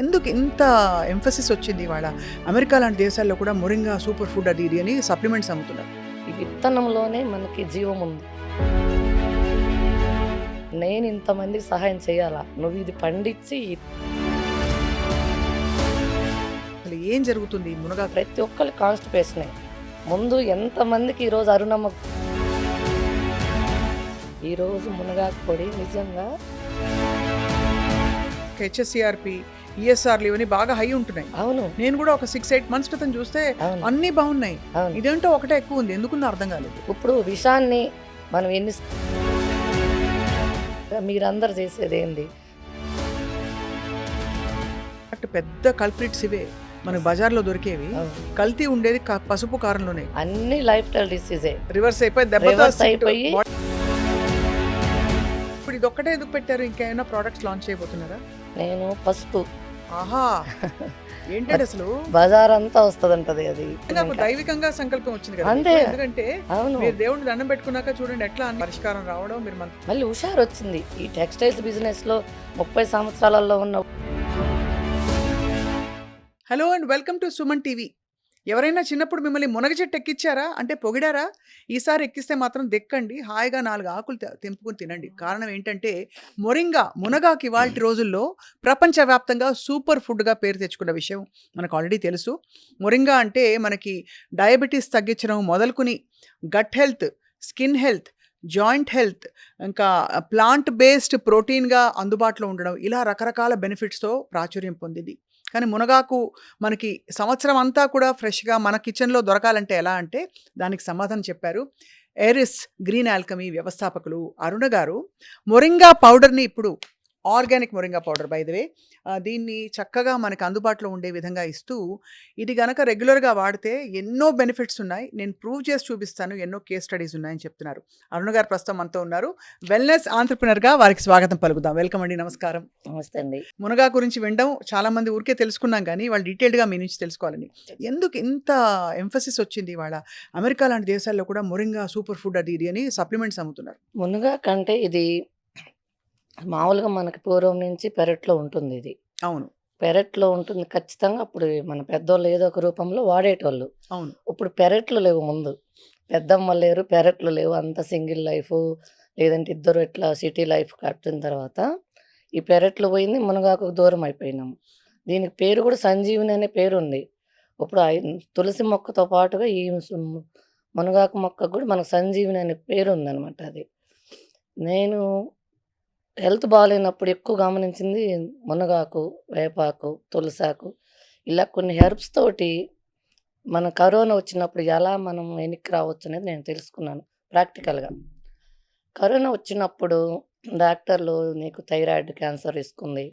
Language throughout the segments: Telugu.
ఎందుకు ఇంత ఎంఫసిస్ వచ్చింది ఇవాళ? అమెరికా లాంటి దేశాల్లో కూడా మొరింగా సూపర్ ఫుడ్ అది ఇది అని సప్లిమెంట్స్ అమ్ముతున్నారు. ఈ విత్తనంలోనే మనకి జీవం ఉంది. నేను ఇంతమందికి సహాయం చేయాలా? నువ్వు ఇది పండించి అసలు ఏం జరుగుతుంది ఈ మునగాకు? ప్రతి ఒక్కళ్ళు కాన్స్టిపేషనే. ముందు ఎంతమందికి ఈరోజు అరుణమ్మ ఈరోజు మునగాకు పొడి నిజంగా హెచ్ఎస్సిఆర్పి, ఈఎస్ఆర్లు ఇవన్నీ బాగా హై ఉంటున్నాయి. అవును నేను కూడా ఒక 6-8 మంత్స్ క్రితం చూస్తే అవును అన్నీ బాగున్నాయి. అవును. ఇదేంటో ఒకటే ఎక్కువ ఉంది, ఎందుకుందో అర్థం కాలేదు. ఇప్పుడు విషాన్ని మనం ఎన్ని మీరందరూ చేసేది ఏంది? అటు పెద్ద కల్ప్రిట్స్ ఇవే మనకు బజార్లో దొరికేవి. అవును. కల్తీ ఉండేది పసుపు కారంలోనే. అన్ని లైఫ్ స్టైల్ డిసీజే రివర్స్ అయిపోయి దెబ్బతో రివర్స్ అయిపోయి ఇప్పుడు ఇది ఒక్కటే ఎందుకు పెట్టారు? ఇంకేమైనా ప్రోడక్ట్స్ లాంచ్ చేయబోతున్నారా? నేను పసుపు ఆహా, ఏంటంటే అసలు బజార్ అంతా వస్తుందంటది అది. నాకు దైవికంగా సంకల్పం వచ్చింది కదా అంతే. మీకు. ఎందుకంటే అవును. మీరు దేవుడిని దండం పెట్టుకున్నాక చూడండి ఎట్లా అన్ని పరిష్కారం రావడం. మీరు మళ్ళీ హుషారు వచ్చింది ఈ టెక్స్టైల్స్ బిజినెస్ లో 30 సంవత్సరాలలో ఉన్న. Hello and welcome to Suman TV. ఎవరైనా చిన్నప్పుడు మిమ్మల్ని మునగ చెట్టు ఎక్కిచ్చారా అంటే పొగిడారా? ఈసారి ఎక్కిస్తే మాత్రం దెక్కండి, హాయిగా 4 ఆకులు తెంపుకొని తినండి. కారణం ఏంటంటే మునగాకు ఇవాల్టి రోజుల్లో ప్రపంచవ్యాప్తంగా సూపర్ ఫుడ్గా పేరు తెచ్చుకున్న విషయం మనకు ఆల్రెడీ తెలుసు. మొరింగా అంటే మనకి డయాబెటీస్ తగ్గించడం మొదలుకుని gut health, skin health, joint health, ఇంకా ప్లాంట్ బేస్డ్ ప్రోటీన్గా అందుబాటులో ఉండడం, ఇలా రకరకాల బెనిఫిట్స్తో ప్రాచుర్యం పొందింది. కానీ మునగాకు మనకి సంవత్సరం అంతా కూడా ఫ్రెష్గా మన కిచెన్లో దొరకాలంటే ఎలా అంటే దానికి సమాధానం చెప్పారు ఎరిస్ గ్రీన్ ఆల్కమీ వ్యవస్థాపకులు అరుణ గారు. మొరింగా పౌడర్ని ఇప్పుడు organic moringa powder by the way, దీన్ని చక్కగా మనకు అందుబాటులో ఉండే విధంగా ఇస్తూ, ఇది గనక రెగ్యులర్గా వాడితే ఎన్నో బెనిఫిట్స్ ఉన్నాయి, నేను ప్రూవ్ చేసి చూపిస్తాను, ఎన్నో కేస్ స్టడీస్ ఉన్నాయని చెప్తున్నారు. అరుణ గారు ప్రస్తుతం మనతో ఉన్నారు. వెల్నెస్ ఆంట్రప్రినర్గా వారికి స్వాగతం పలుకుదాం. వెల్కమ్ అండి, నమస్కారం. నమస్తే అండి. మునగా గురించి వినడం చాలా మంది ఊరికే తెలుసుకున్నాం, కానీ వాళ్ళు డీటెయిల్డ్గా మీ నుంచి తెలుసుకోవాలని. ఎందుకు ఇంత ఎంఫసిస్ వచ్చింది ఇవాళ? అమెరికా లాంటి దేశాల్లో కూడా మొరింగా సూపర్ ఫుడ్ అది ఇది అని సప్లిమెంట్స్ అమ్ముతున్నారు. మునగా కంటే ఇది మామూలుగా మనకి పూర్వం నుంచి పెరట్లో ఉంటుంది. ఇది అవును పెరట్లో ఉంటుంది ఖచ్చితంగా. అప్పుడు మన పెద్దోళ్ళు ఏదో ఒక రూపంలో వాడేటోళ్ళు. అవును. ఇప్పుడు పెరట్లు లేవు. ముందు పెద్దమ్మ లేరు, పెరట్లు లేవు. అంత సింగిల్ లైఫ్, లేదంటే ఇద్దరు ఇట్లా సిటీ లైఫ్ కట్టిన తర్వాత ఈ పెరట్లు పోయింది, మునగాకు దూరం అయిపోయినాము. దీనికి పేరు కూడా సంజీవిని అనే పేరు ఉంది. ఇప్పుడు తులసి మొక్కతో పాటుగా ఈ మునగాకు మొక్కకు కూడా మనకు సంజీవిని అనే పేరు ఉందన్నమాట. అది నేను హెల్త్ బాగాలేనప్పుడు ఎక్కువ గమనించింది మునగాకు, వేపాకు, తులసాకు, ఇలా కొన్ని హెర్బ్స్ తోటి మన కరోనా వచ్చినప్పుడు ఎలా మనం వెనక్కి రావచ్చు అనేది నేను తెలుసుకున్నాను ప్రాక్టికల్గా. కరోనా వచ్చినప్పుడు డాక్టర్లు నీకు థైరాయిడ్ క్యాన్సర్ రిస్క్ ఉంది,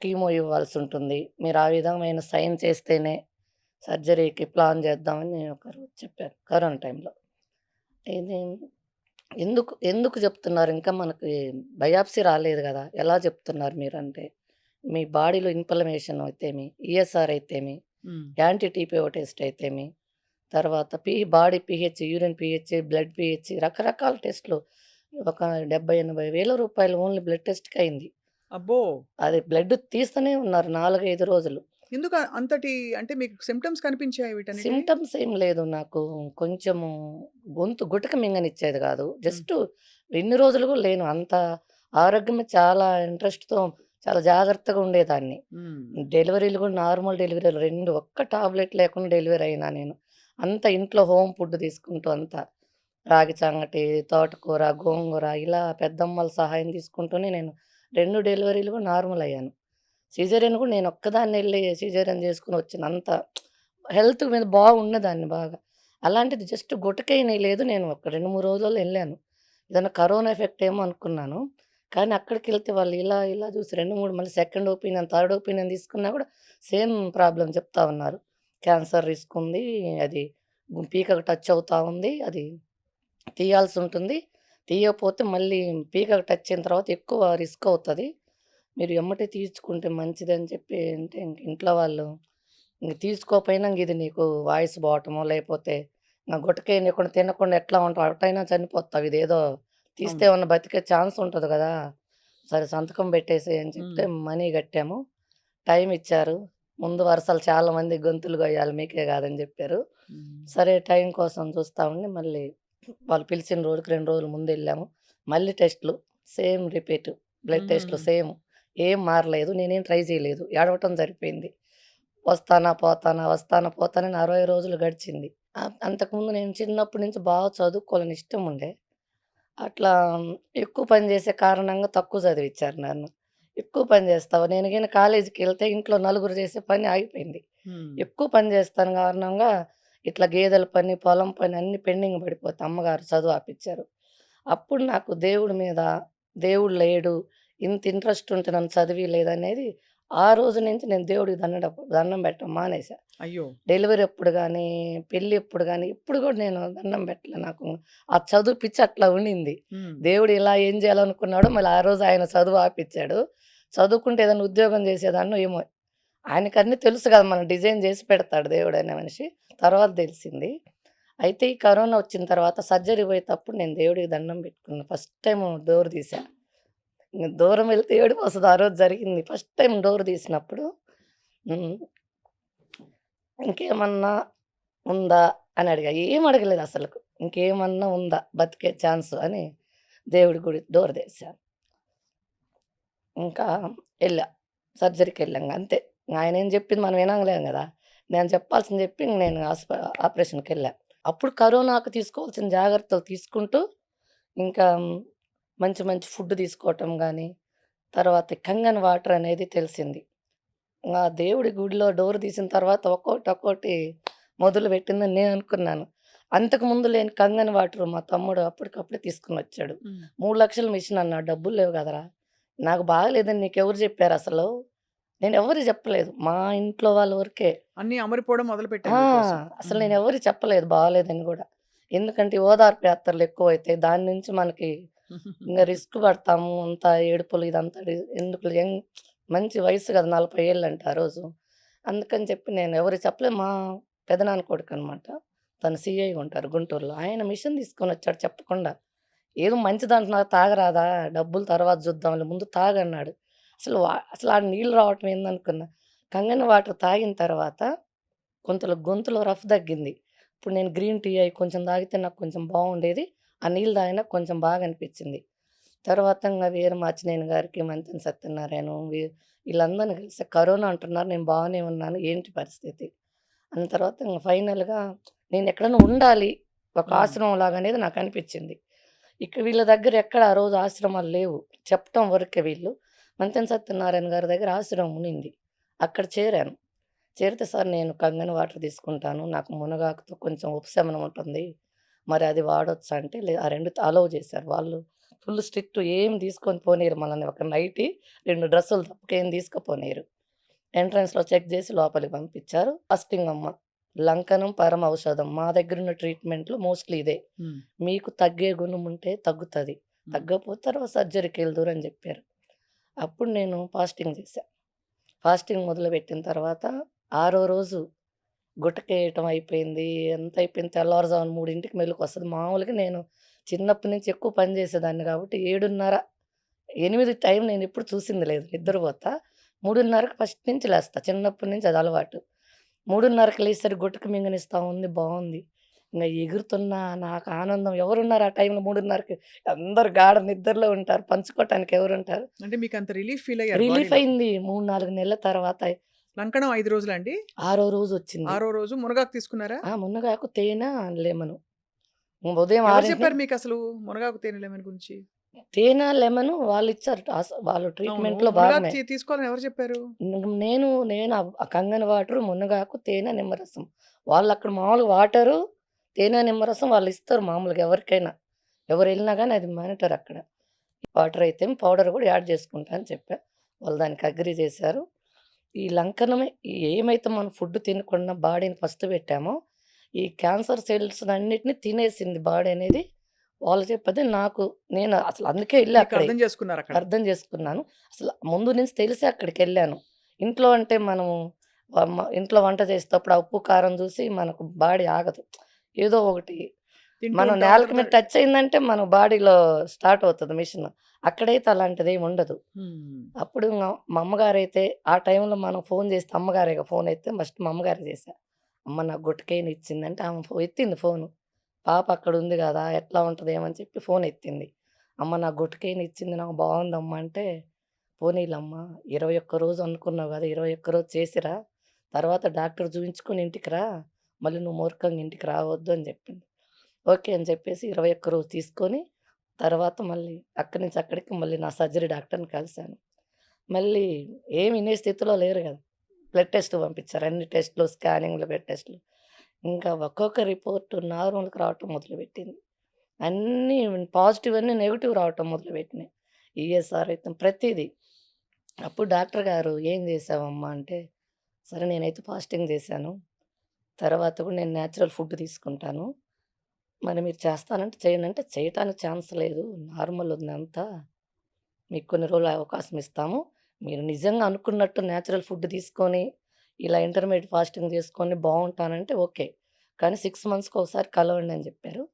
కీమో ఇవ్వాల్సి ఉంటుంది, మీరు ఆ విధమైన సైన్ చేస్తేనే సర్జరీకి ప్లాన్ చేద్దామని ఒకరు చెప్పారు కరోనా టైంలో. ఇది ఎందుకు ఎందుకు చెప్తున్నారు? ఇంకా మనకి బయాప్సీ రాలేదు కదా, ఎలా చెప్తున్నారు మీరంటే, మీ బాడీలో ఇన్ఫ్లమేషన్ అయితేమి, ఈఎస్ఆర్ అయితేమి, యాంటీ టీపీఓ టెస్ట్ అయితేమి, తర్వాత body pH, urine pH, blood pH, రకరకాల టెస్టులు. ఒక 70-80 వేల రూపాయలు ఓన్లీ బ్లడ్ టెస్ట్కి అయింది. అబ్బో, అది బ్లడ్ తీస్తూనే ఉన్నారు 4-5 రోజులు. ఎందుకు అంతటి? అంటే మీకు సిమ్టమ్స్ కనిపించాయి వీటన్నిటి? సిమ్టమ్స్ ఏం లేదు. నాకు కొంచెము గొంతు గుటక మింగనిచ్చేది కాదు. జస్ట్ ఎన్ని రోజులు కూడా లేను. అంత ఆరోగ్యమే చాలా ఇంట్రెస్ట్‌తో చాలా జాగ్రత్తగా ఉండేదాన్ని. డెలివరీలు కూడా నార్మల్ డెలివరీలు 2 ఒక్క టాబ్లెట్ లేకుండా డెలివరీ అయినా నేను. అంత ఇంట్లో హోమ్ ఫుడ్ తీసుకుంటూ అంతా రాగి సంగటి, తోటకూర, గోంగూర ఇలా పెద్దమ్మల సహాయం తీసుకుంటూనే నేను 2 డెలివరీలు కూడా నార్మల్ అయ్యాను. సిజేరియన్ కూడా నేను ఒక్కదాన్ని వెళ్ళి సిజేరియన్ చేసుకొని వచ్చిన. అంత హెల్త్ మీద బాగున్నదాన్ని బాగా. అలాంటిది జస్ట్ గుటకైనా లేదు. నేను ఒక 2-3 రోజుల్లో వెళ్ళాను. ఏదైనా కరోనా ఎఫెక్ట్ ఏమో అనుకున్నాను. కానీ అక్కడికెళ్తే వాళ్ళు ఇలా ఇలా చూసి 2-3 మళ్ళీ సెకండ్ ఒపీనియన్, థర్డ్ ఒపీనియన్ తీసుకున్నా కూడా సేమ్ ప్రాబ్లమ్ చెప్తా ఉన్నారు. క్యాన్సర్ రిస్క్ ఉంది, అది పీకకు టచ్ అవుతా ఉంది, అది తీయాల్సి ఉంటుంది, తీయకపోతే మళ్ళీ పీకకు టచ్ అయిన తర్వాత ఎక్కువ రిస్క్ అవుతుంది, మీరు ఎమ్మటే తీసుకుంటే మంచిదని చెప్పి అంటే ఇంట్లో వాళ్ళు తీసుకోకపోయినా ఇది నీకు వాయిస్ పోవటమో, లేకపోతే నా గుటకేయకుండా తినకుండా ఎట్లా ఉంటావు, అటైనా చనిపోతావు, ఇదేదో తీస్తే ఏమన్నా బతికే ఛాన్స్ ఉంటుంది కదా, సరే సంతకం పెట్టేసి అని చెప్తే మనీ కట్టాము. టైం ఇచ్చారు. ముందు వరుసలు చాలామంది గొంతులు గొయ్యాలి మీకే గాదని జెప్పారు. హ్మ్. సరే టైం కోసం చూస్తా ఉండి మళ్ళీ వాళ్ళు పిలిచిన రోజుకి 2 రోజుల ముందెళ్ళాము. మళ్ళీ టెస్ట్‌లు సేమ్ రిపీట్. బ్లడ్ హుహు. టెస్ట్‌లు సేమ్. ఏం మారలేదు. నేనేం ట్రై చేయలేదు. ఏడవటం సరిపోయింది. వస్తానా, పోతానా, వస్తానా, పోతానా అని 60 రోజులు గడిచింది. అంతకుముందు నేను చిన్నప్పటి నుంచి బాగా చదువుకోవాలని ఇష్టం ఉండే. అట్లా ఎక్కువ పని చేసే కారణంగా తక్కువ చదివిచ్చారు నన్ను. ఎక్కువ పని చేస్తావు నేను గాని కాలేజీకెళ్తే ఇంట్లో నలుగురు చేసే పని ఆగిపోయింది. హ్మ్. ఎక్కువ పని చేస్తాను కారణంగా ఇట్లా గేదెల పని, పొలం పని అన్నీ పెండింగ్ పడిపోతే అమ్మగారు చదువు ఆపిచ్చారు. అప్పుడు నాకు దేవుడి మీద దేవుడు లేడు, ఇంత ఇంట్రెస్ట్ ఉంటే నన్ను చదివియలేదనేది ఆ రోజు నుంచి నేను దేవుడికి దండం పెట్టడం మానేశా. అయ్యో! డెలివరీ అప్పుడు గానీ, పెళ్ళెప్పుడు గానీ, ఇప్పుడు గూడా నేను దండం పెట్టలే. నాకు ఆ చదువు పిచ్చి అట్లా ఉండింది. హ్మ్. దేవుడు ఇలా ఏం జేయాలనుకున్నాడో మళ్ళీ ఆ రోజు ఆయన చదువు ఆపిచ్చాడు. చదువుకుంటే ఏదైనా ఉద్యోగం జేసేదాన్నో ఏమో! ఆయనకన్నీ తెలుసు గదా! మనం డిజైన్ జేసి పెడతాడు దేవుడనే మనిషి. తర్వాత దెలిసింది. అయితే ఈ కరోనా వచ్చిన తర్వాత సర్జరీ పోయేటప్పుడు నేను దేవుడికి దండం పెట్టుకున్నా. ఫస్ట్ టైము డోర్ తీశా. ఇంగ దూరం వెళ్తే ఏడుపొస్తది. ఆ రోజు జరిగింది. ఫస్ట్ టైమ్ డోర్ తీసినప్పుడు హ్మ్. ఇంకేమన్నా ఉందా? అని అడిగా. ఏం అడగలేదసలకు. ఇంకేమన్నా ఉందా? బతికే ఛాన్సు అని దేవుడి గుడి డోర్ తెరిసా. ఇంకా ఎళ్ళా. సర్జరీకెళ్ళాంగ అంతే. ఆయనేం జెప్పింది మనం వినంలేం గదా! నేను చెప్పాల్సింది జెప్పి ఇంక నేను ఆపరేషన్‌కెళ్ళా. అప్పుడు కరోనాకు తీసుకోవాల్సిన జాగ్రత్తలు తీసుకుంటూ ఇంకా మంచి మంచి ఫుడ్ తీసుకోవటం గానీ, తర్వాత కంగన్ వాటర్ అనేది తెలిసింది. ఆ దేవుడి గుడిలో డోర్ తీసిన తర్వాత ఒక్కోటి ఒక్కోటి మొదలుపెట్టిందని నేననుకున్నాను. అంతకుముందు లేని కంగన్ వాటర్ మా తమ్ముడు అప్పటికప్పుడే తీసుకొనొచ్చాడు. హ్మ్. 3,00,000 మిషన్ అన్నాడు. డబ్బులు లేవు కదరా! నాకు బాగాలేదని నీకెవరు చెప్పారసలు? నేనెవ్వరికి చెప్పలేదు. మా ఇంట్లో వాళ్ళ వరకే. అన్నీ అమరిపోవడం మొదలుపెట్టాయి ఆ! మీకోసం. అసలు హ్మ్. నేనెవరికీ చెప్పలేదు బాలేదని గూడా. ఎందుకంటే ఓదార్పు యాత్రలు ఎక్కువైతాయి. దాని నుంచి మనకి ఇంగ రిస్క్ పడతాము. అంతా ఏడుపులు ఇదంతా ఎందుకులే మంచి వయసు కదా! 40 ఏళ్ళంట ఆ రోజు. అందుకని చెప్పి నేను ఎవరికీ చెప్పలేదు. మా పెదనాన్న కొడుకనమాట. తను సీఐగా ఉంటారు గుంటూరులో. ఆయన మిషన్ తీసుకొనొచ్చాడు చెప్పకుండా. ఏదో మంచిదంటున్నారు తాగరాదా? డబ్బులు తర్వాత చూద్దాంలే ముందు తాగన్నాడు. అసలు ఆ నీళ్ళు రావటం ఏందనుకున్నా. కంగన వాటర్ తాగిన తర్వాత గొంతులో రఫ్ తగ్గింది. ఇప్పుడు నేను గ్రీన్ టీ అయి కొంచెం తాగితే నాకు కొంచెం బావుండేది. ఆ నీళ్ళు తాగినాక కొంచెం బాగా అనిపిచ్చింది. తర్వాత ఇంగ వీర మాచినేని గారికి, మంతెన సత్యనారాయణ వీళ్ళందరిని కలిసి కరోనా అంటున్నారు. నేను బాగానే ఉన్నాను. ఏంటి పరిస్థితి? అన్న తర్వాత ఇంగ ఫైనల్‌గా నేనెక్కడన్నా ఉండాలి. ఒక హ్మ్. ఆశ్రమం లాగా అనేది నాకనిపిచ్చింది. వీళ్ళ దగ్గర ఎక్కడ ఆ రోజు ఆశ్రమాలు లేవు. చెప్పటం వరకే వీళ్ళు. మంతెన సత్యనారాయణ గారి దగ్గర ఆశ్రమం ఉన్నింది. అక్కడ చేరాను. చేరితే సార్ నేను కంగన వాటర్ తీసుకుంటాను. నాకు మునగాకుతో కొంచెం ఉపశమనం ఉంటుంది. మరి అది వాడొచ్చా అంటే ఆ 2 అలౌ చేశారు. వాళ్ళు ఫుల్ స్ట్రిక్ట్ ఏం తీసుకొని పోనీయరు మనల్ని. ఒక నైటీ, 2 డ్రెస్సులు తప్ప ఏం తీసుకపోనీయరు. ఎంట్రన్స్‌లో చెక్ చేసి లోపలికి పంపించారు. ఫాస్టింగ్ అమ్మ. లంకనం పరమౌషధం. మా దగ్గరున్న ట్రీట్మెంట్‌లో మోస్ట్‌లీ ఇదే. హ్మ్. మీకు తగ్గే గుణం ఉంటే తగ్గుతది. హ్మ్. తగ్గకపోతే తర్వాత సర్జరీకెళ్దురు అని జెప్పారు. అప్పుడు నేను ఫాస్టింగ్ చేశా. ఫాస్టింగ్ మొదలుపెట్టిన తర్వాత ఆరో రోజు గుటకేయటం అయిపోయింది. అంతా అయిపోయింది. తెల్లవారుజామున 3కి మెలుకువొస్తది. మామూలుగా నేను చిన్నప్పటి నుంచి ఎక్కువ పని చేసేదాన్ని కాబట్టి 7:30, 8 టైం నేనెప్పుడు చూసింది లేదు. నిద్రపోతా. 3:30కి ఫస్ట్ నుంచి లేస్తా. చిన్నప్పటి నుంచి అది అలవాటు. 3:30కి లేసేసరికి గుటక మింగనిస్తా ఉంది. బావుంది. ఇంగ ఎగురుతున్నా నాకు ఆనందం. ఎవరున్నారు ఆ టైంలో 3:30కి అందరూ గాఢ నిద్రలో ఉంటారు. పంచుకోవటానికి ఎవరుంటారు? అంటే మీకంత రిలీఫ్ ఫీల్ అయ్యారు రిలీఫ్ బాడీలో. అయింది. 3, 4 నెలల తర్వాత లంకణం 5 రోజులండి? ఆరో రోజొచ్చింది. ఆరో రోజు మునగాకు తీసుకున్నారా? మునగాకు, తేనె, లెమను. ఉదయం ఎవరు 6 చెప్పారు మీకసలు మునగాకు తేనె లెమన్ గురించి? తేనె, లెమను వాళ్ళిచ్చారు. వాళ్ళు అవును. ట్రీట్‌మెంట్‌లో మునగాకు భాగమే. తీసుకోవాలని ఎవరు చెప్పారు? నేను ఆ కంగన వాటరు, మునగాకు, తేనె, నిమ్మరసం. వాళ్ళక్కడ మామూలుగా వాటరు, తేనె, నిమ్మరసం వాళ్ళిస్తారు మామూలుగా ఎవరికైనా. ఎవరెళ్ళినా గాని అది మానిటర్ అక్కడ. వాటర్ అయితే పౌడర్ గూడా యాడ్ చేసుకుంటా అని చెప్పా. వాళ్ళు దానికి అగ్రీ చేశారు. ఈ లంకనమే ఏమైతే మనం ఫుడ్ తినకుండా బాడీని పస్తు పెట్టామో, ఈ క్యాన్సర్ సెల్స్‌నన్నిటిని తినేసింది బాడీ అనేది వాళ్ళు చెప్పదే నేను అసలు అందుకే ఎళ్ళా మీకు అక్కడికి. అర్థం చేసుకున్నారక్కడ. అర్థం చేసుకున్నాను. అసలు ముందు నుంచి తెలిసే అక్కడికెళ్ళాను. ఇంట్లో అంటే మనము ఇంట్లో వంట చేసేటప్పుడు ఆ ఉప్పు, కారం చూసి మనకు బాడీ ఆగదు. ఏదో ఒకటి తింటూ మనం ఉంటాం. నేలకి తర్వాత మీద టచ్ అయిందంటే మన బాడీలో స్టార్ట్ అవుతది మిషన్. అక్కడైతే అలాంటిదేమి ఉండదు. హ్మ్. అప్పుడు మా అమ్మగారైతే ఆ టైంలో మనం ఫోను చేస్తే అమ్మగారేగా ఫోన్ ఎత్తే ఫస్ట్ మా అమ్మగారికి చేశా. అమ్మ నాకు గుట్టకేని ఇచ్చిందంటే ఆమె ఎత్తింది ఫోను. పాప అక్కడుంది గదా! ఎట్లా ఉంటదేమో అని చెప్పి ఫోన్ ఎత్తింది. అమ్మ నాకు గుట్టకేని ఇచ్చింది నాకు బావుందమ్మా అంటే, పోనీలమ్మా 21 రోజు అనుకున్నావు గదా! 21 రోజు చేసిరా. తర్వాత డాక్టర్ చూయించుకొని ఇంటికి రా. మళ్ళీ నువ్వు మూర్ఖంగా ఇంటికి రావద్దు అని చెప్పింది. ఓకే అని చెప్పేసి 21 రోజు తీసుకొని, తర్వాత మళ్ళీ అక్కడి నుంచి అక్కడికి మళ్ళీ నా సర్జరీ డాక్టర్‌ని కలిసాను. మళ్ళీ ఏమి ఇనే స్థితిలో లేరు గదా! బ్లడ్ టెస్ట్‌కి పంపించారు. అన్ని టెస్ట్‌లు, స్కానింగ్‌లు, బ్లడ్ టెస్ట్‌లు. ఇంకా ఒక్కొక్క రిపోర్ట్ నార్మల్‌కి రావటం మొదలుపెట్టింది. అన్నీ పాజిటివ్ అన్నీ నెగెటివ్ రావటం మొదలుపెట్టినాయి. ఈఎస్ఆర్ అయితే ప్రతీదీ. అప్పుడు డాక్టర్ గారు "ఏం చేశావమ్మా?" అంటే, సరే నేనైతే ఫాస్టింగ్ చేశాను. తర్వాత కూడా నేను నేచురల్ ఫుడ్ తీసుకుంటాను. మరి మీరు చేస్తానంటే చేయండి అంటే, చేయటానికి ఛాన్స్ లేదు. నార్మల్ ఉందంతా. మీకు కొన్ని రోజులు అవకాశం ఇస్తాము. మీరు నిజంగా అనుకున్నట్టు నేచురల్ ఫుడ్ తీసుకొని, ఇలా ఇంటర్మీడియేట్ ఫాస్టింగ్ చేసుకొని బావుంటానంటే ఓకే. కానీ 6 మంత్స్‌కి ఒకసారి కలవండి అని చెప్పారు.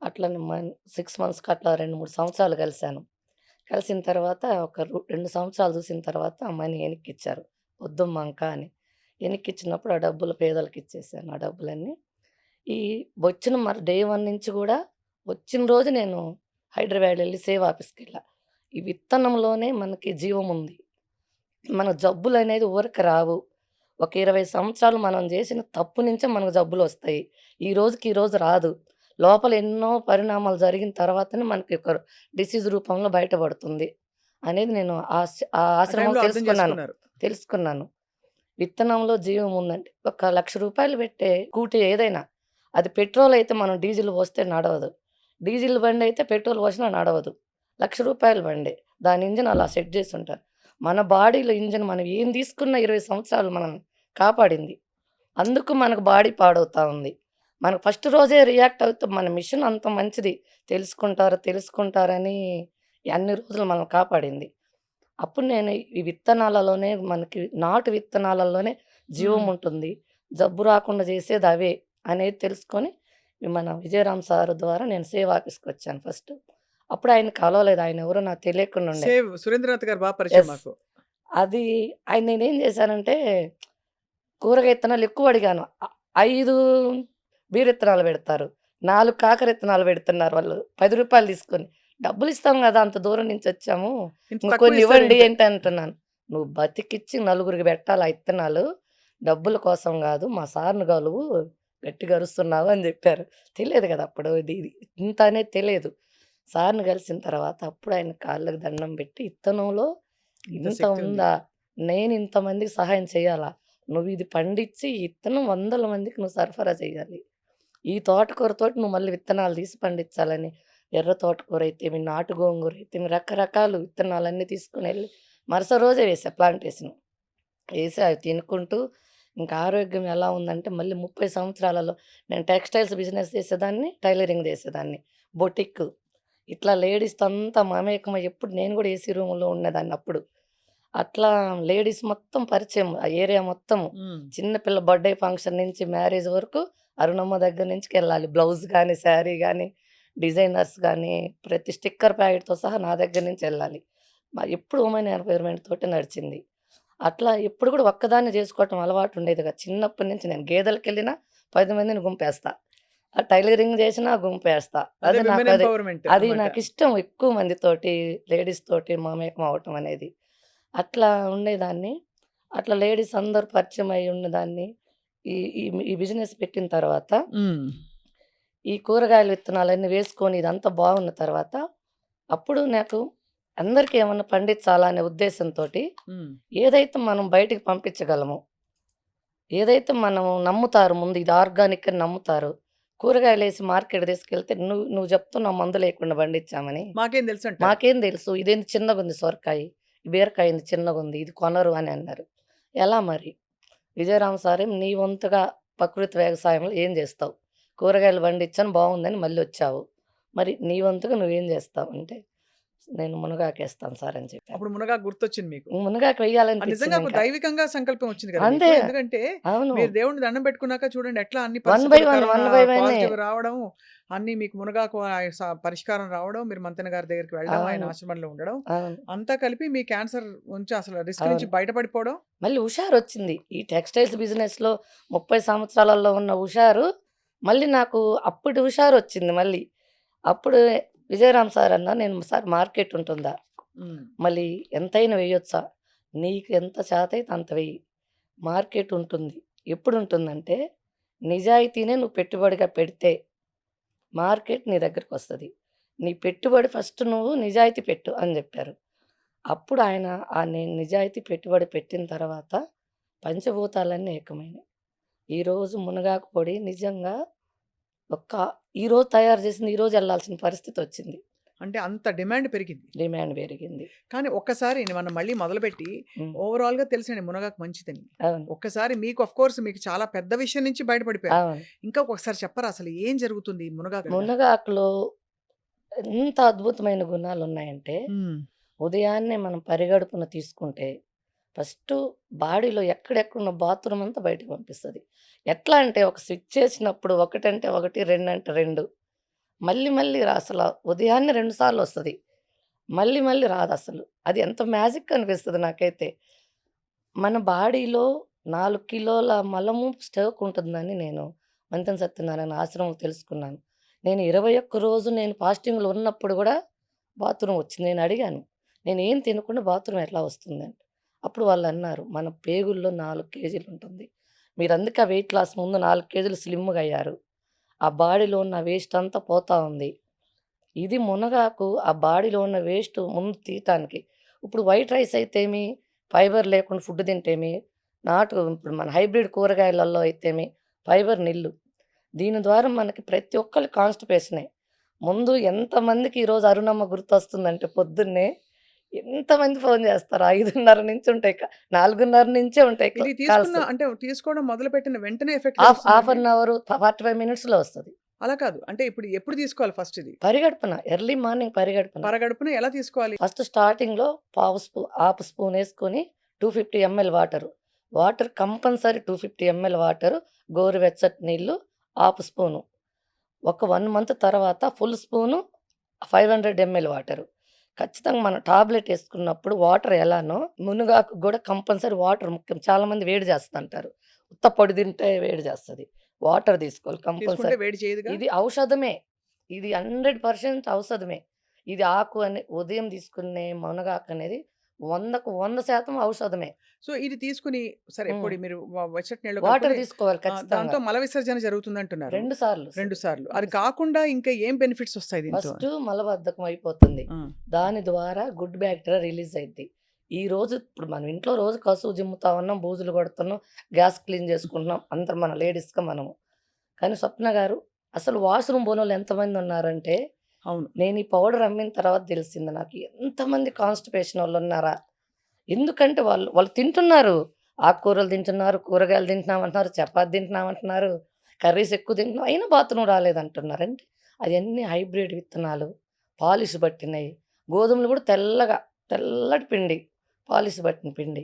అట్లనే 6 మంత్స్‌కి అట్లా 2, 3 సంవత్సరాలు కలిసాను. కలిసిన తర్వాత ఒక 2 సంవత్సరాలు చూసిన తర్వాత మనీ ఎనిక్కిచ్చారు. వద్దమ్మా ఇంకా అని. ఎనిక్కిచ్చినప్పుడు ఆ డబ్బులు పేదలకిచ్చేసాను ఆ డబ్బులన్నీ. ఈ వచ్చిన డే 1 నుంచి గూడా వచ్చిన రోజు నేను హైదరాబాద్ ఎళ్లి సేవ్ ఆఫీస్‌కెళ్ళా. ఈ విత్తనంలోనే మనకి జీవముంది. మన జబ్బులనేది ఊరక రావు. ఒక 20 సంవత్సరాలు మనం జేసిన తప్పు నుంచే మనకు జబ్బులొస్తాయి. ఈ రోజుకి ఈ రోజు రాదు. లోపల ఎన్నో పరిణామాలు జరిగిన తర్వాతనే మనకి ఒక డిసీజ్ రూపంలో బయటపడుతుంది. అనేది నేను ఆ ఆ ఆశ్రమంలో టైంలో అర్థం తెలుసుకున్నాను. చేసుకున్నారు. తెలుసుకున్నాను. విత్తనంలో జీవం ఉందండి. ఒక రూ. 1,00,000 పెట్టే స్కూటీ ఏదైనా, అది పెట్రోల్ అయితే మనం డీజిల్ పోస్తే నడవదు. డీజిల్ బండయితే పెట్రోల్ పోసినా నడవదు. రూ. 1,00,000 బండే. దాని ఇంజిన్ అలా సెట్ చేసుంటారు. మన బాడీలో ఇంజిన్ మనం ఏం తీసుకున్న 20 సంవత్సరాలు మనల్ని కాపాడింది. అందుకు మనకు బాడీ పాడవుతా ఉంది. మనకు ఫస్ట్ రోజే రియాక్ట్ అవుతాం. మన మిషన్ అంత మంచిది. తెలుసుకుంటారని అన్ని రోజులు మనల్ని కాపాడింది. అప్పుడు నేను ఈ విత్తనాలలోనే మనకి నాటు విత్తనాలలోనే జీవం హ్మ్. ఉంటుంది. జబ్బు రాకుండా చేసేది అవే అనేది తెలుసుకొని మన విజయరామ్ సార్ ద్వారా నేను సేవ్ ఆఫీస్‌కొచ్చాను ఫస్ట్. అప్పుడు ఆయన కలవలేదు. ఆయనెవరో నాకు తెలియకుండా ఉండే. సేవ్ సురేంద్రనాథ్ గారు పరిచయం యెస్. మాకు. అది నేనేం చేశానంటే కూరగాయ విత్తనాలు ఎక్కువ అడిగాను. 5 బీర విత్తనాలు పెడతారు. 4 కాకర విత్తనాలు పెడుతున్నారు వాళ్ళు. రూ. 10 తీసుకొని. డబ్బులిస్తాం గదా! అంత దూరం నుంచొచ్చాము. ఇంత ఇంక తక్కువ కొన్ని ఇవ్వండి ఇస్తారేంటి? ఏంటి అంటున్నాను. "నువ్వు బతికిచ్చి నలుగురికి పెట్టాలి ఆ ఇత్తనాలు. డబ్బుల కోసం గాదు. మా సార్‌ని కలువు. గట్టిగా అరుస్తున్నావు" అని జెప్పారు. తెలియదు గదా! అప్పుడు ఇది ఇంత అనేది తెలియదు. సార్‌ని కలిసిన తర్వాత అప్పుడు ఆయన కాళ్ళకి దండం పెట్టి, "ఇత్తనంలో ఇంత ఇంత శక్తి ఉంది. ఉందా? నేను ఇంతమందికి సహాయం చేయాలా? నువ్వు ఇది పండించి ఈ ఇత్తనం వందల మందికి నువ్వు సరఫరా చేయాలి. ఈ తోటకూరతోటి నువ్వు మళ్ళీ విత్తనాలు తీసి పండించాలని." ఎర్ర తోటకూర అయితేమి, నాటు గోంగూర అయితేమి రకరకాలు విత్తనాలన్నీ తీసుకొనెళ్ళి మరుసటి రోజే వేసా ప్లాంటేషన్. ఏసి అవి తినుకుంటూ ఇంకా ఆరోగ్యం ఎలా ఉందంటే మళ్ళీ 30 సంవత్సరాలలో నేను టెక్స్‌టైల్స్ బిజినెస్ చేసేదాన్ని, టైలరింగ్ చేసేదాన్ని. బొటిక్ ఇట్లా లేడీస్‌తో అంతా మమేకమై ఎప్పుడు నేను కూడా ఏసీ రూమ్‌లో ఉండేదాన్ని అప్పుడు. అట్లా లేడీస్ మొత్తం పరిచయం. ఆ ఏరియా మొత్తము. హ్మ్. చిన్న పిల్ల బర్త్‌డే ఫంక్షన్ నుంచి మ్యారేజ్ వరకు అరుణమ్మ దగ్గర నుంచికెళ్ళాలి. బ్లౌజ్ గాని, శారీ గాని, డిజైనర్స్ గాని, ప్రతి స్టిక్కర్ ప్యాకెట్‌తో సహా నా దగ్గర నుంచెళ్ళాలి. ఎప్పుడు ఉమెన్ ఎంపవర్‌మెంట్ తోటే నడిచింది. అట్లా ఎప్పుడు కూడా ఒక్కదాన్నే చేసుకోవటం అలవాటు ఉండేది కాదు. చిన్నప్పటి నుంచి నేను గేదెలకెళ్ళినా 10 మందిని గుంపేస్తా. టైలరింగ్ చేసినా గుంపేస్తా. అదే అది విమెన్ నాకది ఎంపవర్‌మెంట్ అది అన్నమాట. నాకిష్టం ఎక్కువ మందితోటి, లేడీస్ తోటి మమేకం అవ్వటం అనేది. అట్లా ఉండేదాన్ని. అట్లా లేడీస్ అందరూ పరిచయమై ఉన్నదాన్ని. ఈ ఈ ఈ బిజినెస్ పెట్టిన తర్వాత, హ్మ్. ఈ కూరగాయల విత్తనాలన్నీ వేసుకొని ఇదంతా బాగున్న తర్వాత, అప్పుడు నాకు అందరికి ఏమన్నా పండించాలా అనే ఉద్దేశంతోటి, హ్మ్. ఏదైతే మనం బయటికి పంపించగలమో, ఏదైతే మనం నమ్ముతారు ముందు ఇది ఆర్గానిక్ అని నమ్ముతారు. కూరగాయలేసి మార్కెట్ తీసుకెళ్తే నువ్వు నువ్వు చెప్తున్నావు మందు లేకుండా పండించామని. మాకేం తెలుసంటారు. మాకేం తెలుసు ఇదేంది చిన్నగుంది సొరకాయి, ఈ బీరకాయ ఏంది చిన్నగుంది, ఇది కొనరు అని అన్నారు. ఎలా మరి? విజయరామ సారేమో నీ వంతుగా ప్రకృతి వ్యవసాయంలో ఏం జేస్తావు? కూరగాయలు పండించాను బావుందని మళ్ళొచ్చావు. మరి నీ వంతుగా నువ్వేం జేస్తావు? అంటే, నేను మునగాకేస్తాను సార్ అని చెప్పాను. అప్పుడు మునగాకు గుర్తొచ్చింది మీకు. మునగాకు నిజంగా వేయాలనిపించింది ఒక ఇంకా. దైవికంగా సంకల్పం వచ్చింది కదా అంతే. మీకు. ఎందుకంటే అవును. మీరు దేవుడిని దండం పెట్టుకున్నాక చూడండి ఎట్లా అన్ని 1 బై పరిస్థితులు 1, కరోనా 1 బై 1 పాజిటివ్ రావడం, అన్ని మీకు మునగాకు పరిష్కారం రావడం, మీరు మంతెన గారి దగ్గరికి వెళ్ళడం, ఆయన అవును. ఆశ్రమంలో ఉండడం, అవును. అంతా కలిపి మీ క్యాన్సర్ నుంచి అసలు రిస్క్ నుంచి అవును. బయటపడిపోవడం. మళ్ళీ హుషారొచ్చింది. ఈ టెక్స్‌టైల్స్ బిజినెస్‌లో 30 సంవత్సరాలలో ఉన్న హుషారు, మళ్ళీ నాకు అప్పటి హుషారొచ్చింది మళ్ళీ. అప్పుడు విజయరామ్ సార్ అన్నారు, "నేను సార్ మార్కెట్ ఉంటుందా? హ్మ్. మళ్ళీ ఎంతైనా వేయొచ్చా? నీకు ఎంత చేతైతే అంత వెయ్యి. మార్కెట్ ఉంటుంది. ఎప్పుడుంటుందంటే, నిజాయితీనే నువ్వు పెట్టుబడిగా పెడితే, మార్కెట్ నీ దగ్గరకొస్తది. నీ పెట్టుబడి ఫస్ట్ నువ్వు నిజాయితీ పెట్టు" అని జెప్పారు. అప్పుడు ఆయన నేను నిజాయితీ పెట్టుబడి పెట్టిన తర్వాత పంచభూతాలన్నీ ఏకమైనాయి. ఈరోజు మునగాకు పొడి నిజంగా ఒక్క ఈరోజు తయారు చేసింది ఈరోజు ఎళ్ళాల్సిన పరిస్థితొచ్చింది. అంటే అంత డిమాండ్ పెరిగింది. డిమాండ్ పెరిగింది. కానీ ఒక్కసారి మనం మళ్ళీ మొదలుపెట్టి హ్మ్. ఓవరాల్‌గా తెలుసండి మునగాకు మంచిదని. అవును. ఒక్కసారి మీకు కోర్స్ మీకు చాలా పెద్ద విషయం నుంచి బయటపడిపోయారు. అవును. ఇంకా ఒకసారి చెప్పరా అసలు ఏం జరుగుతుంది ఈ మునగాకు వల్ల? మునగాకులో ఎంత అద్భుతమైన గుణాలున్నాయంటే, హ్మ్. ఉదయాన్నే మనం పరిగడుపున తీసుకుంటే, ఫస్టు బాడీలో ఎక్కడెక్కడున్న బాత్రూమ్ అంతా బయటకి పంపిస్తది. ఎట్లా అంటే ఒక స్విచ్ చేసినప్పుడు ఒకటంటే ఒకటి, రెండంటే 2 మళ్ళీ మళ్ళీ అసల ఉదయాన్నే 2 సార్లొస్తది. మళ్ళీ మళ్ళీ రాదసలు. అది ఎంత మ్యాజిక్ అనిపిస్తది నాకైతే. మన బాడీలో 4 కిలోల మలము స్టాక్ ఉంటుందని నేను మంతెన సత్యనారాయణ ఆశ్రమంలో తెలుసుకున్నాను. నేను 21 రోజు నేను ఫాస్టింగ్‌లో ఉన్నప్పుడు గూడా బాత్రూమ్ వచ్చింది. నేను అడిగాను. నేనేం తినకుండా బాత్రూమ్ ఎట్లా వస్తుందని. అప్పుడు వాళ్ళన్నారు, "మన పేగుల్లో 4 కేజీలు ఉంటుంది. మీరందుకే ఆ వెయిట్ లాస్ ముందు 4 కేజీలు స్లిమ్‌గా అయ్యారు. ఆ బాడీలో ఉన్న వేస్ట్ అంతా పోతా ఉంది. ఇది మునగాకు ఆ బాడీలో ఉన్న వేస్ట్ ముందు తీయటానికి. ఇప్పుడు వైట్ రైస్ అయితేమి, ఫైబర్ లేకుండా ఫుడ్ తింటేమి, ఇప్పుడు మన హైబ్రిడ్ కూరగాయలలో అయితేమి ఫైబర్ నిల్లు. దీని ద్వారా మనకి ప్రతి ఒక్కళ్ళకి కాన్‌స్టిపేషనే. ముందు ఎంతమందికి ఈరోజు అరుణమ్మ గుర్తొస్తుందంటే పొద్దున్నే ఎంతమంది ఫోను చేస్తారు. 5:30 నుంచి ఉంటాయి. 4:30 నుంచే ఉంటాయి ఇది కాల్స్. అంటే తీసుకోవడం మొదలుపెట్టిన వెంటనే ఎఫెక్ట్ హాఫ్ చూపిస్తుందండి? అన్ అవర్ 45 మినిట్స్‌లో వస్తది. అలా కాదు. అంటే ఇప్పుడు ఎప్పుడు తీసుకోవాలి ఫస్ట్ ఇది? పరిగడుపున ఎర్లీ మార్నింగ్ పరిగడుపున. పరగడుపున ఎలా తీసుకోవాలి? ఫస్ట్ స్టార్టింగ్‌లో హాఫ్ స్పూనేసుకొని 250 ML water. Water compulsory 250 ML water, గోరువెచ్చటి నీళ్ళు హాఫ్ స్పూను. ఒక 1 మంత్ తర్వాత ఫుల్ స్పూను 500 ఎంఎల్ వాటరు. ఖచ్చితంగా మనం టాబ్లెట్ యేసుకున్నప్పుడు వాటర్ ఎలానో మునగాకు గూడా కంపల్సరీ వాటర్ ముఖ్యం. చాలామంది వేడి చేస్తంటారు. ఉత్త పొడి తింటే వేడి చేస్తది. వాటర్ తీసుకోవాలి తీసుకుంటే కంపల్సరీ. వేడి చేయదుగా? ఇది ఔషధమే. ఇది 100% ఔషధమే. ఇది ఆకు అని ఉదయం తీసుకునే మునగాకనేది 100కు 100% ఔషధమే. సో, ఇది తీసుకొని సరే హ్మ్. పొడి మీరు వెచ్చటి నీళ్ళలో వాటర్ కలుపుకొని తీసుకోవాలి దాంతో ఖచ్చితంగా. మల విసర్జన జరుగుతుందంటున్నారు. 2 సార్లు 2 వస్తది. సార్లు. అది 2 సార్లు. కాకుండా ఇంకా ఏం బెనిఫిట్స్ ఒస్తాయి దీంతో? ఫస్టు మలబద్ధకం అయిపోతుంది. ఆ! దాని ద్వారా గుడ్ బ్యాక్టీరియా రిలీజ్ అయిద్ది. ఇప్పుడు మనం ఇంట్లో రోజు కసువు జిమ్ముతా ఉన్నాం, బూజులు కొడుతున్నాం, గ్యాస్ క్లీన్ చేసుకుంటున్నాం. అందరం మన లేడీస్‌గా మనము. కానీ స్వప్న గారు అసలు వాష్‌రూమ్ పోనోళ్ళు ఎంతమందున్నారంటే, అవును. నేను ఈ పౌడర్ అమ్మిన తర్వాత తెలిసింది నాకు. ఎంతమంది కాన్‌స్టిపేషన్ వోళ్ళున్నారా? ఎందుకంటే వాళ్ళు తింటున్నారు. ఆకుకూరలు తింటున్నారు, కూరగాయలు తింటున్నామంటున్నారు, చపాతీ తింటున్నామంటున్నారు, కర్రీస్ ఎక్కువ తింటున్నాం. అయినా బాత్రూమ్ రాలేదంటున్నారు. అంటే అయన్నీ హైబ్రిడ్ విత్తనాలు, పాలిష్ పట్టినయి. గోధుమలు కూడా తెల్లటి పిండి. పాలిష్ పట్టిన పిండి.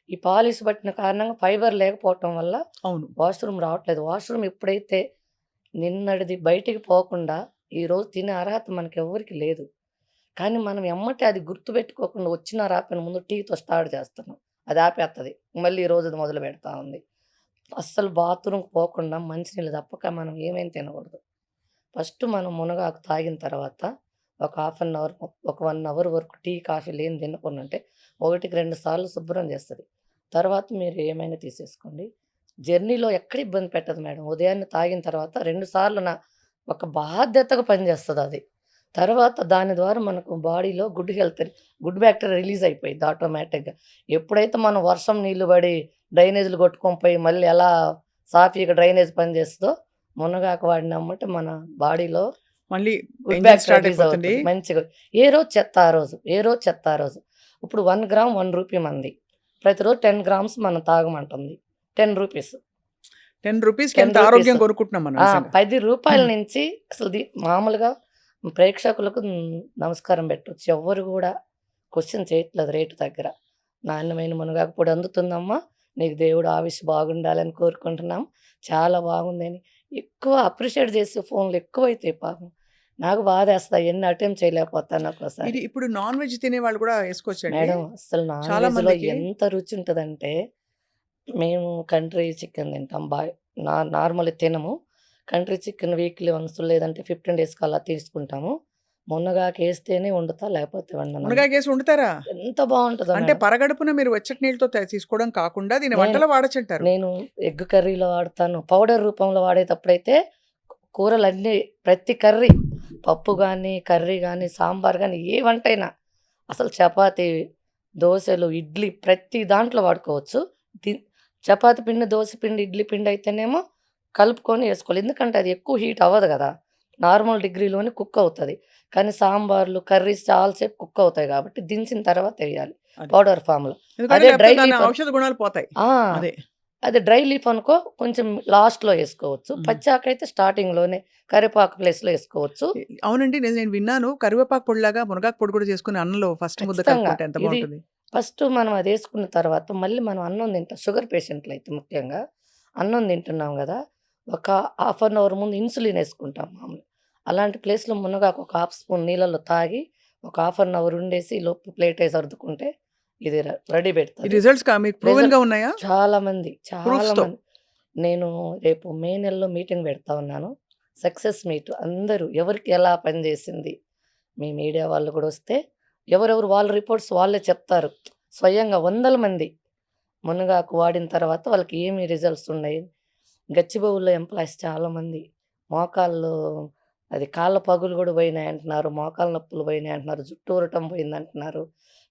ఈ పాలిష్ పట్టిన కారణంగా ఫైబర్ లేకపోవటం వల్ల అవును. వాష్‌రూమ్ రావట్లేదు. వాష్‌రూమ్ ఎప్పుడైతే నిన్నటిది బయటికి పోకుండా ఈరోజు తినే అర్హత మనకెవ్వరికీ లేదు. కానీ మనం ఎమ్మటే అది గుర్తుపెట్టుకోకుండా వచ్చినా రాకపోయినా ముందు టీతో స్టార్ట్ చేస్తున్నాం. అది ఆపేత్తది. మళ్ళీ ఈ రోజుది మొదలు పెడతా ఉంది. అస్సలు బాత్రూమ్‌కి పోకుండా మంచినీళ్ళు తప్పక మనం ఏమేం తినకూడదు. ఫస్ట్ మనం మునగాకు తాగిన తర్వాత ఒక హాఫ్ అన్ అవర్, ఒక 1 అవర్ వరకు టీ, కాఫీలు ఏం తినకుండా ఉంటే 1కి 2 సార్లు శుభ్రం చేస్తది. తర్వాత మీరు ఏమైనా తీసేసుకోండి. జర్నీలో ఎక్కడ ఇబ్బంది పెట్టదు మేడం. ఉదయాన్నే తాగిన తర్వాత 2 సార్లు ఒక బాధ్యతగా పనిచేస్తదది. తర్వాత దాని ద్వారా మనకు బాడీలో గుడ్ బ్యాక్టీరియా రిలీజ్ అయిపోయిద్ది ఆటోమేటిక్‌గా. ఎప్పుడైతే మనం వర్షం నీళ్లు పడి డ్రైనేజ్‌లు కొట్టుకొని పోయి మళ్ళీ ఎలా సాఫీగా డ్రైనేజ్ పనిచేస్తదో, మునగాకు వాడినెమ్మటే మన బాడీలో మళ్ళీ good engine bacteria start release అయిపోతుంది. అవుతది మంచిగా. ఏ రోజు చెత్త ఆ రోజు. ఏ రోజు చెత్త ఆ రోజు. ఇప్పుడు 1 గ్రామ్ రూ. 1 మంది. ప్రతిరోజు 10 గ్రామ్స్ మనం తాగమంటుంది. రూ. 10. రూ. 10కి ఎంత 10 రూపీస్. ఆరోగ్యం కొనుక్కుంటున్నాం మనం ఆ! నిజంగా. రూ. 10 నుంచి అసలు మామూలుగా ప్రేక్షకులకు నమస్కారం పెట్టొచ్చు. ఎవ్వరు గూడా క్వెషన్ చేయట్లేదు రేటు దగ్గర. నాణ్యమైన మునగాకు పొడి అందుతుందమ్మా. నీకు దేవుడు ఆయుష్ బాగుండాలని కోరుకుంటున్నాం. చాలా బాగుందని ఎక్కువ అప్రిషియేట్ చేసే ఫోన్‌లు ఎక్కువైతాయి పాపం. నాకు బాధేస్తది అయన్నీ అటెంప్ట్ చేయలేకపోతాను ఒక్కోసారి. ఇది ఇప్పుడు నాన్ వెజ్ తినేవాళ్ళు కూడా ఏసుకోవచ్చండి? మేడం అస్సలు నాన్ చాలా వెజ్‌లో మందికి ఎంత రుచి ఉంటదంటే, మేము కంట్రీ చికెన్ తింటాం. నార్మల్‌గా తినము. కంట్రీ చికెన్ వీక్లీ వన్స్ లేదంటే 15 డేస్‌కి అలా తీసుకుంటాము. మునగాకేస్తేనే వండుతా లేకపోతే వండనండి. మునగాకేసి వండుతారా? ఎంత బావుంటదో అంటే మేడం. పరగడుపున మీరు వెచ్చటి నీళ్ళతో తీసుకోవడం కాకుండా దీన్ని నేను వంటలో వాడొచ్చంటారు. నేను ఎగ్ కర్రీలో వాడతాను. పౌడర్ రూపంలో వాడేటప్పుడైతే కూరలన్నీ ప్రతి కర్రీ పప్పు గానీ, కర్రీ గానీ, సాంబార్ గానీ ఏ వంటైనా అసలు చపాతీ, దోసలు, ఇడ్లీ ప్రతి దాంట్లో వాడుకోవచ్చు. ది చపాతీ పిండి, దోస పిండి, ఇడ్లీ పిండి అయితేనేమో కలుపుకొని ఏసుకోవాలి. ఎందుకంటే అది ఎక్కువ హీట్ అవ్వదు గదా! నార్మల్ డిగ్రీలోనే కుక్ అవుతది. కానీ సాంబార్లు, కర్రీస్ చాలా సేపు కుక్ అవుతాయి గాబట్టి దించిన తర్వాత ఎయ్యాలి అది. పౌడర్ ఫార్మ్‌లో. ఎందుకంటే అదే లేకపోతే డ్రై దాని లీఫ్ ఔషధ గుణాలు పోతాయి. ఆ! అదే. అదే డ్రై లీఫ్ అనుకో కొంచెం లాస్ట్‌లో ఏసుకోవచ్చు. హ్మ్. పచ్చాకైతే స్టార్టింగ్‌లోనే కరివేపాకు ప్లేస్‌లో ఏసుకోవచ్చు. అవునండి. నేను విన్నాను. కరివేపాకు పొడిలాగా మునగాకు పొడి కూడా చేసుకొని అన్నంలో ఫస్ట్ ముద్ద ఖచ్చితంగా. కలుపుకుంటే ఎంత ఇది బావుంటుంది. ఫస్ట్ మనం అదేసుకున్న తర్వాత మళ్ళీ మనం అన్నం తింటాం. షుగర్ పేషెంట్‌లయితే ముఖ్యంగా. అన్నం తింటున్నాం గదా! ఒక హాఫ్ అన్ అవర్ ముందు ఇన్సులిన్ ఏసుకుంటాం మామూలుగా. అలాంటి ప్లేస్‌లో మునగాకు ఒక హాఫ్ స్పూన్ నీళ్ళలో తాగి ఒక హాఫ్ అన్ అవర్ ఉండేసి ఈలోపు ప్లేటే సర్దుకుంటే ఇది రెడీ ఈ పెడతది. రిజల్ట్స్ మీకు ప్రూవెన్‌గా రిజల్ట్ ఉన్నాయా? చాలా మంది, చాలా ప్రూఫ్స్‌తో. మంది. నేను రేపు మే నెలలో మీటింగ్ పెడతా ఉన్నాను. సక్సెస్ మీట్ అందరూ ఎవరికి ఎలా పనిచేసింది. మీ మీడియా వాళ్ళు కూడా వస్తే ఎవరెవరు వాళ్ళ రిపోర్ట్స్ వాళ్ళే చెప్తారు. స్వయంగా వందల మంది మునగాకు వాడిన తర్వాత వాళ్ళకి ఏమి రిజల్ట్స్ ఉన్నాయి. గచ్చిబౌలిలో ఎంప్లాయీస్ చాలామంది మోకాళ్ళు అది కాళ్ళ పగులు కూడా పోయినాయంటున్నారు. మోకాళ్ళ నొప్పులు పోయినాయంటున్నారు. జుట్టు ఊరటం పోయిందంటున్నారు.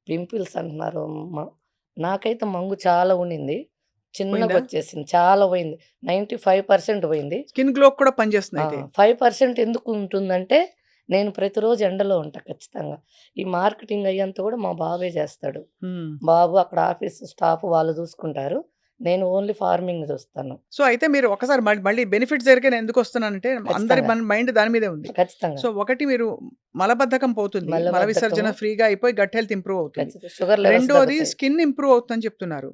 పింపుల్స్ అంటున్నారు. మ నాకైతే మంగు చాలా ఉండింది. పోయిందా? చిన్నగొచ్చేసింది. చాలా పోయింది. 95% పోయింది. స్కిన్ గ్లోకి కూడా పనిచేస్తుంది ఆ! అయితే. 5% ఎందుకు ఉంటుందంటే, నేను ప్రతిరోజు ఎండలో ఉంటా ఖచ్చితంగా. ఈ మార్కెటింగ్ అయ్యంతా కూడా మా బాబే చేస్తాడు. హ్మ్. బాబు అక్కడ ఆఫీస్ స్టాఫ్ వాళ్ళు చూసుకుంటారు. నేను ఓన్లీ ఫార్మింగ్ చూస్తాను. సో, అయితే మీరు ఒకసారి మళ్ళీ బెనిఫిట్స్ దగ్గరికే నేను ఎందుకొస్తున్నానంటే అందరి ఖచ్చితంగా. మైండ్ దాని మీదే ఉంది. ఖచ్చితంగా. సో, ఒకటి మీరు మలబద్ధకం పోతుంది. మల మలబద్ధకము విసర్జన ఫ్రీగా అయిపోయి గట్ హెల్త్ ఇంప్రూవ్ అవుతుంది. షుగర్ లెవెల్స్ రెండోది తగ్గుతాయి. స్కిన్ ఇంప్రూవ్ అవుతుందని చెప్తున్నారు.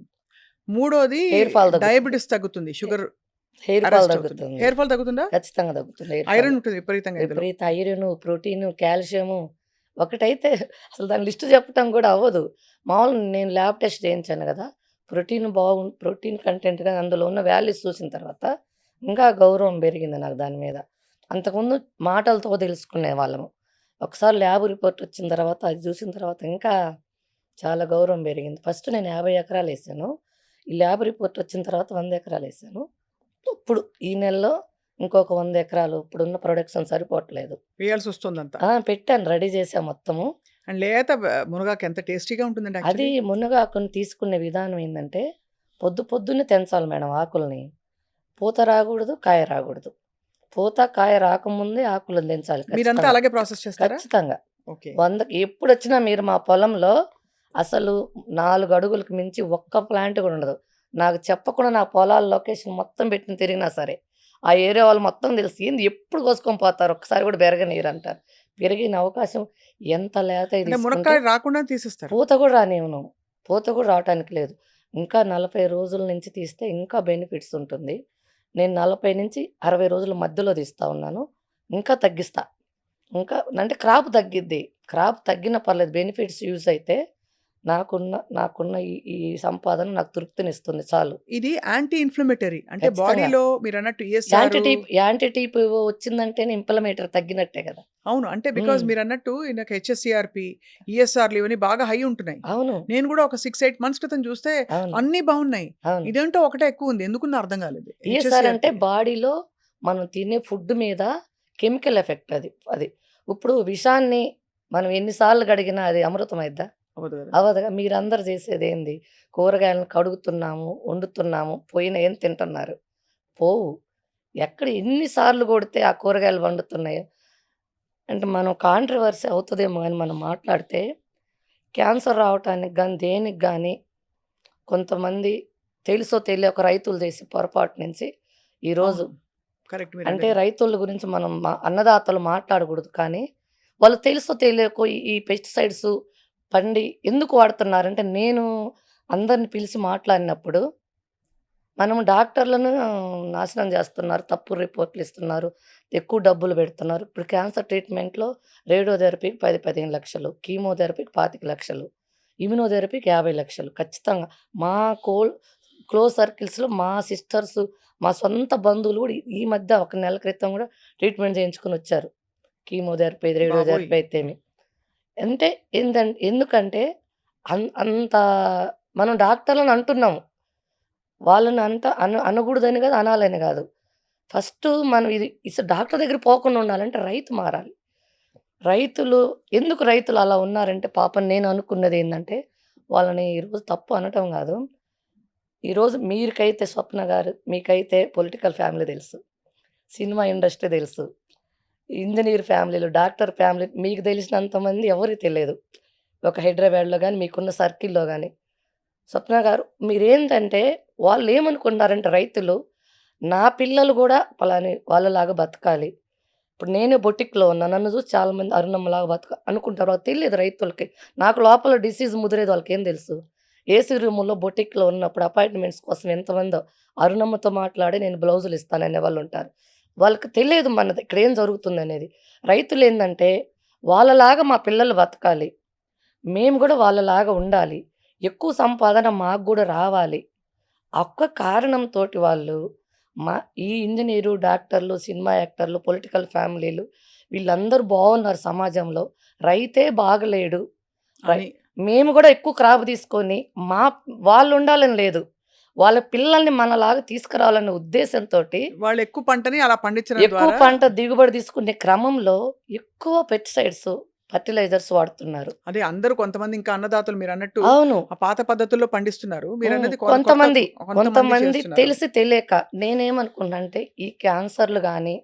మూడోది హెయిర్ ఫాల్ తగ్గుతుంది. డయాబెటిస్ తగ్గుతుంది. షుగర్ హెయిర్ ఫాల్ అరెస్ట్ అవుతుంది. తగ్గుతుంది. హెయిర్ ఫాల్ తగ్గుతుందా? ఖచ్చితంగా తగ్గుతుంది హెయిర్ ఫాల్. ఐరన్ ఉంటుంది విపరీతంగా ఇందులో. విపరీత ఐరను, ప్రోటీను, కాల్షియము ఒకటైతే అసలు దాని లిస్ట్ చెప్పటం కూడా అవ్వదు. మామూలుగా నేను ల్యాబ్ టెస్ట్ చేయించాను గదా! ప్రోటీన్ కంటెంట్ గాని అందులో ఉన్న వాల్యూస్ చూసిన తర్వాత ఇంకా గౌరవం పెరిగింది నాకు దాని మీద. అంతకుముందు మాటలతో తెలుసుకునేవాళ్ళము. ఒకసారి ల్యాబ్ రిపోర్ట్ వచ్చిన తర్వాత అది చూసిన తర్వాత ఇంకా చాలా గౌరవం పెరిగింది. ఫస్ట్ నేను 50 ఎకరాలేసాను. ఈ ల్యాబ్ రిపోర్ట్ వచ్చిన తర్వాత 100 ఎకరాలేసాను. ఇప్పుడు ఈ నెలలో ఇంకొక 100 ఎకరాలు ఇప్పుడున్న ప్రొడక్షన్ సరిపోవట్లేదు. వేయాల్సొస్తుందంతా. పెట్టాను రెడీ చేశా మొత్తము. అండ్ లేత మునగాకు ఎంత టేస్టీగా ఉంటుందండి అది యాక్చువల్లీ. మునగాకుని తీసుకునే విధానం ఏందంటే, పొద్దున్నే తెంచాలి మేడం ఆకుల్ని. పూత రాగూడదు, కాయ రాగూడదు. పూత, కాయ రాకముందే ఆకులను తెంచాలి మీరంతా ఖచ్చితంగా. అలాగే ప్రాసెస్ చేస్తారా? ఖచ్చితంగా. ఓకే. 100కి ఎప్పుడొచ్చినా మీరు మా పొలంలో అసలు 4 అడుగులకు మించి ఒక్క ప్లాంట్ కూడా ఉండదు. నాకు చెప్పకుండా నా పొలాల లొకేషన్ మొత్తం పెట్టి తిరిగినా సరే, ఆ ఏరియా వాళ్ళు మొత్తం తెలుసు. ఏంది ఎప్పుడు కోసుకొని పోతారు. ఒక్కసారి కూడా బెరగనీయరంటారు. పెరిగిన అవకాశం ఎంత లేతయి అంటే తీసుకుంటే మునక్కాయ రాకుండా తీసేస్తారు. పూత కూడా రానివ్వను. పూత కూడా రావటానికి లేదు. ఇంకా 40 రోజుల నుంచి తీస్తే ఇంకా బెనిఫిట్స్ ఉంటుంది. నేను 40-60 రోజుల మధ్యలో తీస్తా ఉన్నాను. ఇంకా తగ్గిస్తా. ఇంకా అంటే క్రాప్ తగ్గిద్ది. క్రాప్ తగ్గినా పర్లేదు. బెనిఫిట్స్ యూజ్ అయితే నాకున్న ఈ ఈ సంపాదన నాకు తృప్తినిస్తుంది చాలు. ఇది యాంటీ ఇన్‌ఫ్లమేటరీ. అంటే ఖచ్చితంగా. బాడీలో మీరన్నట్టు ఈఎస్ఆర్ యాంటీ టీప్ వచ్చిందంటేనే ఇంప్లమేటర్ తగ్గినట్టే కదా! అవును. అంటే బికాజ్ హ్మ్. మీరన్నట్టు నాకు హెచ్ఎస్‌సీఆర్‌పీ, ఈఎస్ఆర్‌లు ఇవన్నీ బాగా హై ఉంటున్నాయి. అవును. నేను కూడా ఒక 6, 8 మంత్స్ క్రితం చూస్తే అవును. అన్నీ బావున్నాయి. అవును. ఇదేంటో ఒకటే ఎక్కువుంది. ఎందుకున్నో అర్థం కాలేదు. ఈఎస్ఆర్ అంటే హెచ్ఎస్‌సీఆర్‌పీ. బాడీలో మనం తినే ఫుడ్ మీద కెమికల్ ఎఫెక్ట్ అది. అది. ఇప్పుడు విషాన్ని మనం ఎన్ని సార్లు కడిగినా అది అమృతం అయిద్దా? అవ్వదు కదా! అవ్వదుగా. మీరందరూ చేసేదేంది? కూరగాయలను కడుగుతున్నాము, వండుతున్నాము, పోయినయేం తింటున్నారు. పోవు. ఎక్కడ ఎన్ని సార్లు కొడితే ఆ కూరగాయలు వండుతున్నాయి. అంటే మనం కాంట్రోవర్సీ అవుతదేమో గాని మనం మాట్లాడితే క్యాన్సర్ రావటానికి గాని, దేనికి గాని కొంతమంది తెలుసో తెలియకో రైతులు చేసే పొరపాటు నుంచి ఈరోజు అవును. కరెక్ట్ అంటే మీరన్నది. రైతుల గురించి మనం అన్నదాతలు మాట్లాడకూడదు. కానీ వాళ్ళు తెలుసో తెలియకో ఈ పెస్టిసైడ్స్ పండి ఎందుకు వాడుతున్నారంటే నేను అందరిని పిలిచి మాట్లాడినప్పుడు మనం డాక్టర్లను నాశనం చేస్తున్నారు. తప్పుడు రిపోర్ట్‌లు ఇస్తున్నారు. ఎక్కువ డబ్బులు పెడుతున్నారు. ఇప్పుడు క్యాన్సర్ ట్రీట్‌మెంట్‌లో రేడియోథెరపీకి 10, 15 లక్షలు, కీమోథెరపీకి 25 లక్షలు, ఇమ్యునోథెరపీకి 50 లక్షలు. ఖచ్చితంగా మా కోల్ క్లోజ్ సర్కిల్స్‌లో మా సిస్టర్స్, మా సొంత బంధువులు కూడా ఈ మధ్య ఒక నెల క్రితం కూడా ట్రీట్‌మెంట్ చేయించుకొనొచ్చారు. కీమోథెరపీ, బాబోయ్! రేడియోథెరపీ అయితేమి. అంటే ఎందుకంటే అంత మనం డాక్టర్లని అంటున్నాము. వాళ్ళని అంట అనకూడదని కాదు, అనాలని కాదు. ఫస్టు మనం డాక్టర్ దగ్గరికి పోకుండా ఉండాలంటే రైతు మారాలి. రైతులు ఎందుకు రైతులు అలా ఉన్నారంటే పాపం నేను అనుకున్నదేందంటే, వాళ్ళని ఈరోజు తప్పు అనటం గాదు. ఈరోజు మీరికైతే స్వప్న గారు, మీకైతే పొలిటికల్ ఫ్యామిలీ తెలుసు. సినిమా ఇండస్ట్రీ తెలుసు. ఇంజినీర్ ఫ్యామిలీలు, డాక్టర్ ఫ్యామిలీ మీకు తెలిసినంత మంది ఎవరికీ తెలియదు. ఒక హైదరాబాద్‌లో గాని, మీకున్న సర్కిల్‌లో గాని. స్వప్న గారు మీరేంటంటే వాళ్ళేమనుకుంటున్నారంటే రైతులు, నా పిల్లలు గూడా పలాని వాళ్ళలాగా బతకాలి. ఇప్పుడు నేనే బొటిక్‌లో ఉన్నా. నన్ను చూసి చాలామంది అరుణమ్మలాగా అనుకుంటారు. వాళ్ళకి తెలీదు రైతులకి. నాకు లోపల డిసీజ్ ముదిరేది వాళ్ళకేం తెలుసు? ఏసీ రూముల్లో బొటిక్‌లో ఉన్నప్పుడు అపాయింట్‌మెంట్స్ కోసం ఎంతమందో అరుణమ్మతో మాట్లాడి నేను బ్లౌజులు ఇస్తాననే వాళ్ళుంటారు. వాళ్ళకి తెలియదు మనది ఇక్కడేం జరుగుతుందనేది. రైతులేందంటే వాళ్ళలాగా మా పిల్లలు బతకాలి. మేము గూడా వాళ్ళలాగా ఉండాలి. ఎక్కువ సంపాదన మాకు గూడా రావాలి. ఆ ఒక్క కారణంతోటి వాళ్ళు మా ఈ ఇంజినీరు, డాక్టర్లు, సినిమా యాక్టర్లు, పొలిటికల్ ఫ్యామిలీలు వీళ్ళందరూ బావున్నారు సమాజంలో. రైతే బాగలేడు. రై అని మేము గూడా ఎక్కువ క్రాప్ తీసుకొని మా వాళ్ళుండాలని లేదు. వాళ్ళ పిల్లల్ని మనలాగా తీసుకురావాలనే ఉద్దేశంతోటి వాళ్ళు ఎక్కువ పంటని అలా పండించడం ఎక్కువ ద్వారా పంట దిగుబడి తీసుకునే క్రమంలో ఎక్కువ పెస్టిసైడ్స్, ఫెర్టిలైజర్స్ వాడుతున్నారు. అదే అందరూ కొంతమంది ఇంకా అన్నదాతలు మీరన్నట్టు అవును. ఆ పాత పద్ధతుల్లో పండిస్తున్నారు. మీరన్నది కొత్త కొంతమంది, కొంతమంది కొంతమంది చేస్తున్నారు. తెలిసి తెలియక నేనేమనుకున్నా అంటే ఈ క్యాన్సర్‌లు గాని,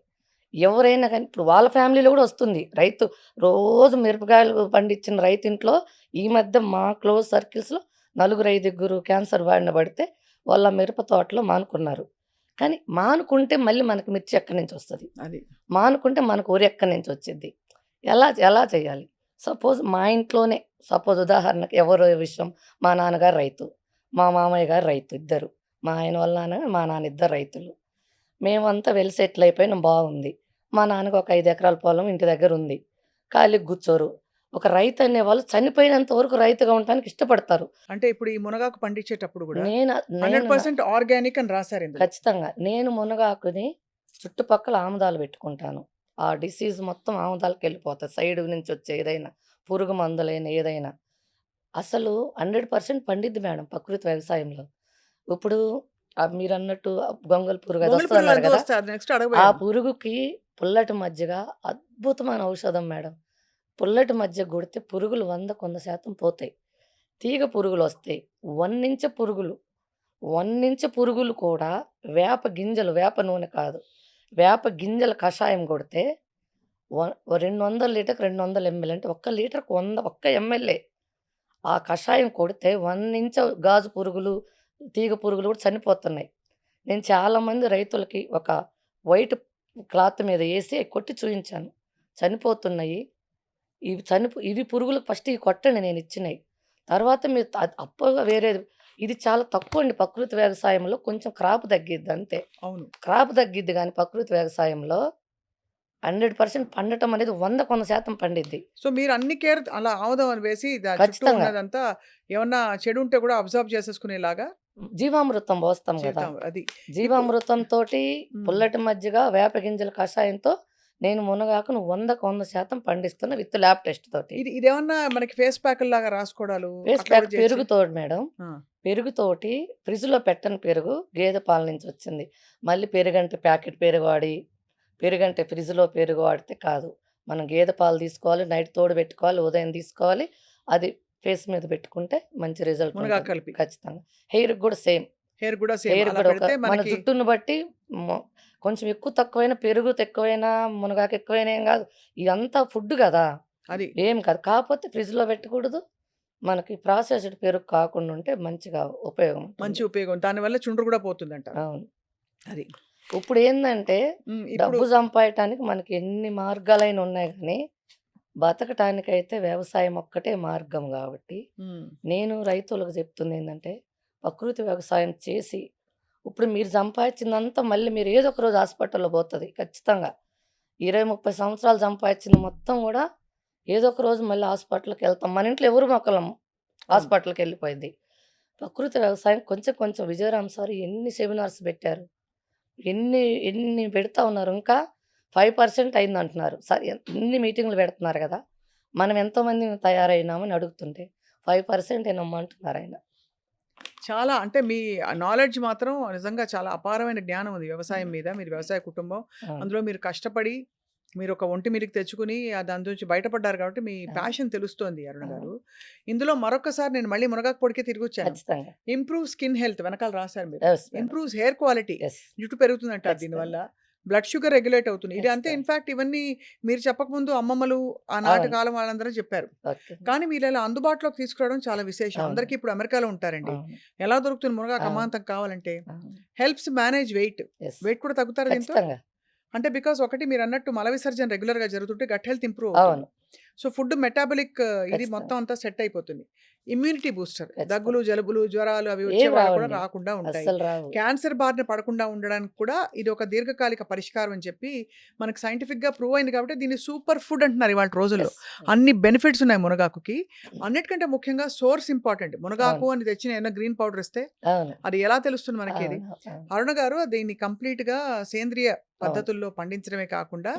ఎవరైనా గాని ఇప్పుడు వాళ్ళ ఫ్యామిలీలో గూడా వస్తుంది. రైతు రోజు మిరపకాయలు పండించిన రైతింట్లో ఈ మధ్య మా క్లోజ్ సర్కిల్స్‌లో నలుగురు, ఐదుగురు క్యాన్సర్ బారిన పడితే వాళ్ళ మిరప తోటలో మానుకున్నారు. కానీ మానుకుంటే మళ్ళీ మనకి మిర్చి ఎక్కడి నుంచొస్తది? అది. మానుకుంటే మనకు వరి ఎక్కడి నుంచొచ్చిద్ది? ఎలా ఎలా చేయాలి? సపోజ్ మా ఇంట్లోనే ఉదాహరణకి ఎవరో విషయం మా నాన్నగారు రైతు. మా మామయ్య గారు రైతు ఇద్దరు. మా ఆయన వాళ్ళ నాన్న, మా నాన్న ఇద్దరు రైతులు. మేమంతా వెల్ సెటిల్ అయిపోయినాం బాగుంది. మా నాన్నకి ఒక 5 ఎకరాల పొలం ఇంటి దగ్గరుంది. ఖాళీగా కూర్చోరు. ఒక రైతు అనేవాళ్ళు చనిపోయినంత వరకు రైతుగా ఉండటానికి ఇష్టపడతారు. అంటే ఇప్పుడు ఈ మునగాకు పండించేటప్పుడు గూడా నేను నేను న 100% ఆర్గానిక్ అని రాసారు ఇందులో. ఖచ్చితంగా. నేను మునగాకుని చుట్టుపక్కల ఆముదాలు పెట్టుకుంటాను. ఆ డిసీజ్ మొత్తం ఆముదాలకెళ్ళిపోతది. సైడ్ నుంచి వచ్చే ఏదైనా, పురుగు మందులైన ఏదైనా. అసలు 100% పండిద్ది మేడం ప్రకృతి వ్యవసాయంలో. ఇప్పుడు మీరన్నట్టు గొంగళి పురుగు గొంగళి పురుగు అదొస్తదన్నారు అది గదా! వస్తే అది నెక్స్ట్ ఆ అడగబోయాను. పురుగుకి పుల్లటి మజ్జిగ అద్భుతమైన ఔషధం మేడం. పుల్లటి మజ్జిగ గొడితే పురుగులు 100% పోతాయి. తీగ పురుగులొస్తాయి. వన్నించ పురుగులు. వన్నించ పురుగులు కూడా వేప గింజలు, వేప నూనె కాదు. వేప గింజల కషాయం గొడితే వ 200 లీటర్‌కి 200 ఎంఎల్ అంటే ఒక్క లీటర్‌కి 100 ఒక్క ఎంఎల్‌ఏ. ఆ కషాయం కొడితే 1 గాజు పురుగులు, తీగ పురుగులు కూడా చనిపోతున్నాయి. నేను చాలామంది రైతులకి ఒక వైట్ క్లాత్ మీద ఏసి కొట్టి చూయించాను. చనిపోతున్నాయి. ఇవి పురుగులకు ఫస్ట్ ఇవి కొట్టండి నేనిచ్చినయి. తర్వాత మీరు అప్పుగా వేరేది ఇది చాలా తక్కువండి ప్రకృతి వ్యవసాయంలో కొంచెం క్రాప్ తగ్గిద్ది అంతే. అవును. క్రాప్ తగ్గిద్ది గానీ ప్రకృతి వ్యవసాయంలో 100% పండటం అనేది 100% పండిద్ది. సో, మీరు అన్ని కేర్ అలా ఆముదం అని వేసి చుట్టూ ఖచ్చితంగా. ఉన్నదంతా ఏమన్నా చెడు ఉంటే గూడా అబ్జార్బ్ చేసేసుకునేలాగా జీవామృతం పోస్తాం గదా! చేద్దాం. అది. ఇప్పుడు జీవామృతంతోటి హ్మ్. పుల్లటి మజ్జిగ, వేప గింజల కషాయంతో నేను మునగాకును 100% పండిస్తున్నా విత్ ల్యాబ్ టెస్ట్ తోటి. ఇదేమన్నా మనకి ఫేస్ ప్యాకుల్లాగా రాసుకోవడాలు ఫేస్ అట్లా ప్యాక్ కూడా చేయొచ్చా? పెరుగుతోటి మేడం. ఆ! పెరుగుతోటి ఫ్రిడ్జ్‌లో పెట్టని పెరుగు గేదె పాల నుంచొచ్చింది. మళ్ళీ పెరుగంటే ప్యాకెట్ పెరుగు వాడి, పెరుగంటే ఫ్రిడ్జ్‌లో పెరుగు వాడితే కాదు. మనం గేదె పాలు తీసుకోవాలి, నైట్ తోడుబెట్టుకోవాలి, ఉదయం తీసుకోవాలి. అది ఫేస్ మీద పెట్టుకుంటే మంచి రిజల్ట్ మునగాకు ఉంటది. కలిపి. ఖచ్చితంగా. హెయిర్‌కి గూడా సేమ్. హెయిర్ గూడా సేమ్ హెయిర్‌కి అలా గూడా పెడితే మన మనకి జుట్టుని బట్టి మొ కొంచెం ఎక్కువ తక్కువైనా పెరుగు తక్కువైనా, మునగాకు ఎక్కువైనా ఏం గాదు. ఇదంతా ఫుడ్ గదా! అది. ఏం కాదు. కాపోతే ఫ్రిడ్జ్‌లో పెట్టకూడదు. మనకి ప్రాసెస్డ్ పెరుగు కాకుండా ఉంటే మంచిగా ఉపయోగం మంచి ఉంటుంది. ఉపయోగం. దానివల్ల చుండ్రు గూడా పోతుందంటారు. అవును. అది. ఇప్పుడేందంటే హ్మ్. ఇప్పుడు డబ్బు సంపాయటానికి మనకి ఎన్ని మార్గాలైన ఉన్నాయి గానీ, బతకటానికైతే వ్యవసాయం ఒక్కటే మార్గం గాబట్టి, హ్మ్. నేను రైతులకు చెప్తుందేందంటే, ప్రకృతి వ్యవసాయం చేసి, ఇప్పుడు మీరు సంపాదిచ్చిందంతా మళ్ళీ మీరు ఏదో ఒక రోజు హాస్పిటల్‌లో పోతది ఖచ్చితంగా. 20, 30 సంవత్సరాలు సంపాదిచ్చింది మొత్తం గూడా ఏదో ఒక రోజు మళ్ళీ హాస్పిటల్‌కెళ్తాం. మన ఇంట్లో ఎవరు మొక్కలం అవును. హాస్పిటల్‌కెళ్ళిపోయింది. ప్రకృతి వ్యవసాయం కొంచెం కొంచెం విజయరామ్ సార్ ఎన్ని సెమినార్స్ పెట్టారు. ఎన్ని ఎన్ని పెడతా ఉన్నారు. ఇంకా 5% అయిందంటున్నారు. ఇన్ని మీటింగులు పెడుతున్నారు గదా! మనం ఎంతమందిమి తయారైనామని అడుగుతుంటే 5% ఏనమ్మా అంటున్నారాయన. చాలా అంటే మీ నాలెడ్జ్ మాత్రం నిజంగా చాలా అపారమైన జ్ఞానం ఉంది వ్యవసాయం హ్మ్. మీద. మీరు వ్యవసాయ కుటుంబం. అవును. అందులో మీరు కష్టపడి మీరొక ఒంటి మీదకి తెచ్చుకొని దాని నుంచి బయటపడ్డారు కాబట్టి మీ అవును. ప్యాషన్ తెలుస్తోంది అరుణ అవును. గారు. ఇందులో మరొక్కసారి నేను మళ్ళీ మునగాకు పొడికే తిరిగొచ్చాను. ఖచ్చితంగా. ఇంప్రూవ్ స్కిన్ హెల్త్ వెనకాల రాసారు మీరు. Yes madam. Improves hair quality. Yes. జుట్టు పెరుగుతుందంటారు దీనివల్ల. ఖచ్చితంగా. బ్లడ్ షుగర్ రెగ్యులేట్ అవుతుంది. ఇది అంతే ఖచ్చితంగా. ఇన్‌ఫాక్ట్ ఇవన్నీ మీరు చెప్పకముందు అమ్మమ్మలు ఆనాటి అవును. కాలం వాళ్ళందరూ చెప్పారు. ఓకే. కానీ వీళ్ళలా అందుబాటులోకి తీసుకురావడం చాలా విశేషం. అవును. అందరికీ ఇప్పుడు అమెరికాలో ఉంటారండి. అవును. ఎలా దొరుకుతుంది మునగాకు అవును. అమాంతం కావాలంటే? అవును. Helps manage weight. Yes. Weight కూడా తగ్గుతారా దీంతో? ఖచ్చితంగా. అంటే బికాజ్ ఒకటి మీరన్నట్టు మల విసర్జన రెగ్యులర్‌గా జరుగుతుంటే గట్ హెల్త్ ఇంప్రూవ్ అవుతుంది. అవును. సో, ఫుడ్ మెటాబాలిక్ ఇది మొత్తం ఖచ్చితంగా. అంతా సెట్ అయిపోతుంది. Immunity booster. ఖచ్చితంగా. దగ్గులు, జలుబులు, జ్వరాలు అవి వచ్చే ఏవి వాళ్ళకి కూడా రావండి. రాకుండా ఉంటాయి. అస్సలు రావు. క్యాన్సర్ బారిన పడకుండా ఉండడానికి కూడా ఇది ఒక దీర్ఘకాలిక పరిష్కారం అని చెప్పి మనకు సైంటిఫిక్‌గా ప్రూవ్ అయింది కాబట్టి దీన్ని సూపర్ ఫుడ్ అంటున్నారు ఇవాల్టి రోజుల్లో. యెస్. అన్ని బెనిఫిట్స్ ఉన్నాయి మునగాకుకి. అన్నిటికంటే ముఖ్యంగా సోర్స్ ఇంపార్టెంట్. మునగాకు అవును. అని తెచ్చిన ఏమైనా గ్రీన్ పౌడర్ ఇస్తే అవును. అది ఎలా తెలుస్తుంది మనకేది? అవును. అవును. అరుణ గారు దీన్ని కంప్లీట్‌గా సేంద్రియ అవును. పద్ధతుల్లో పండించడమే కాకుండా,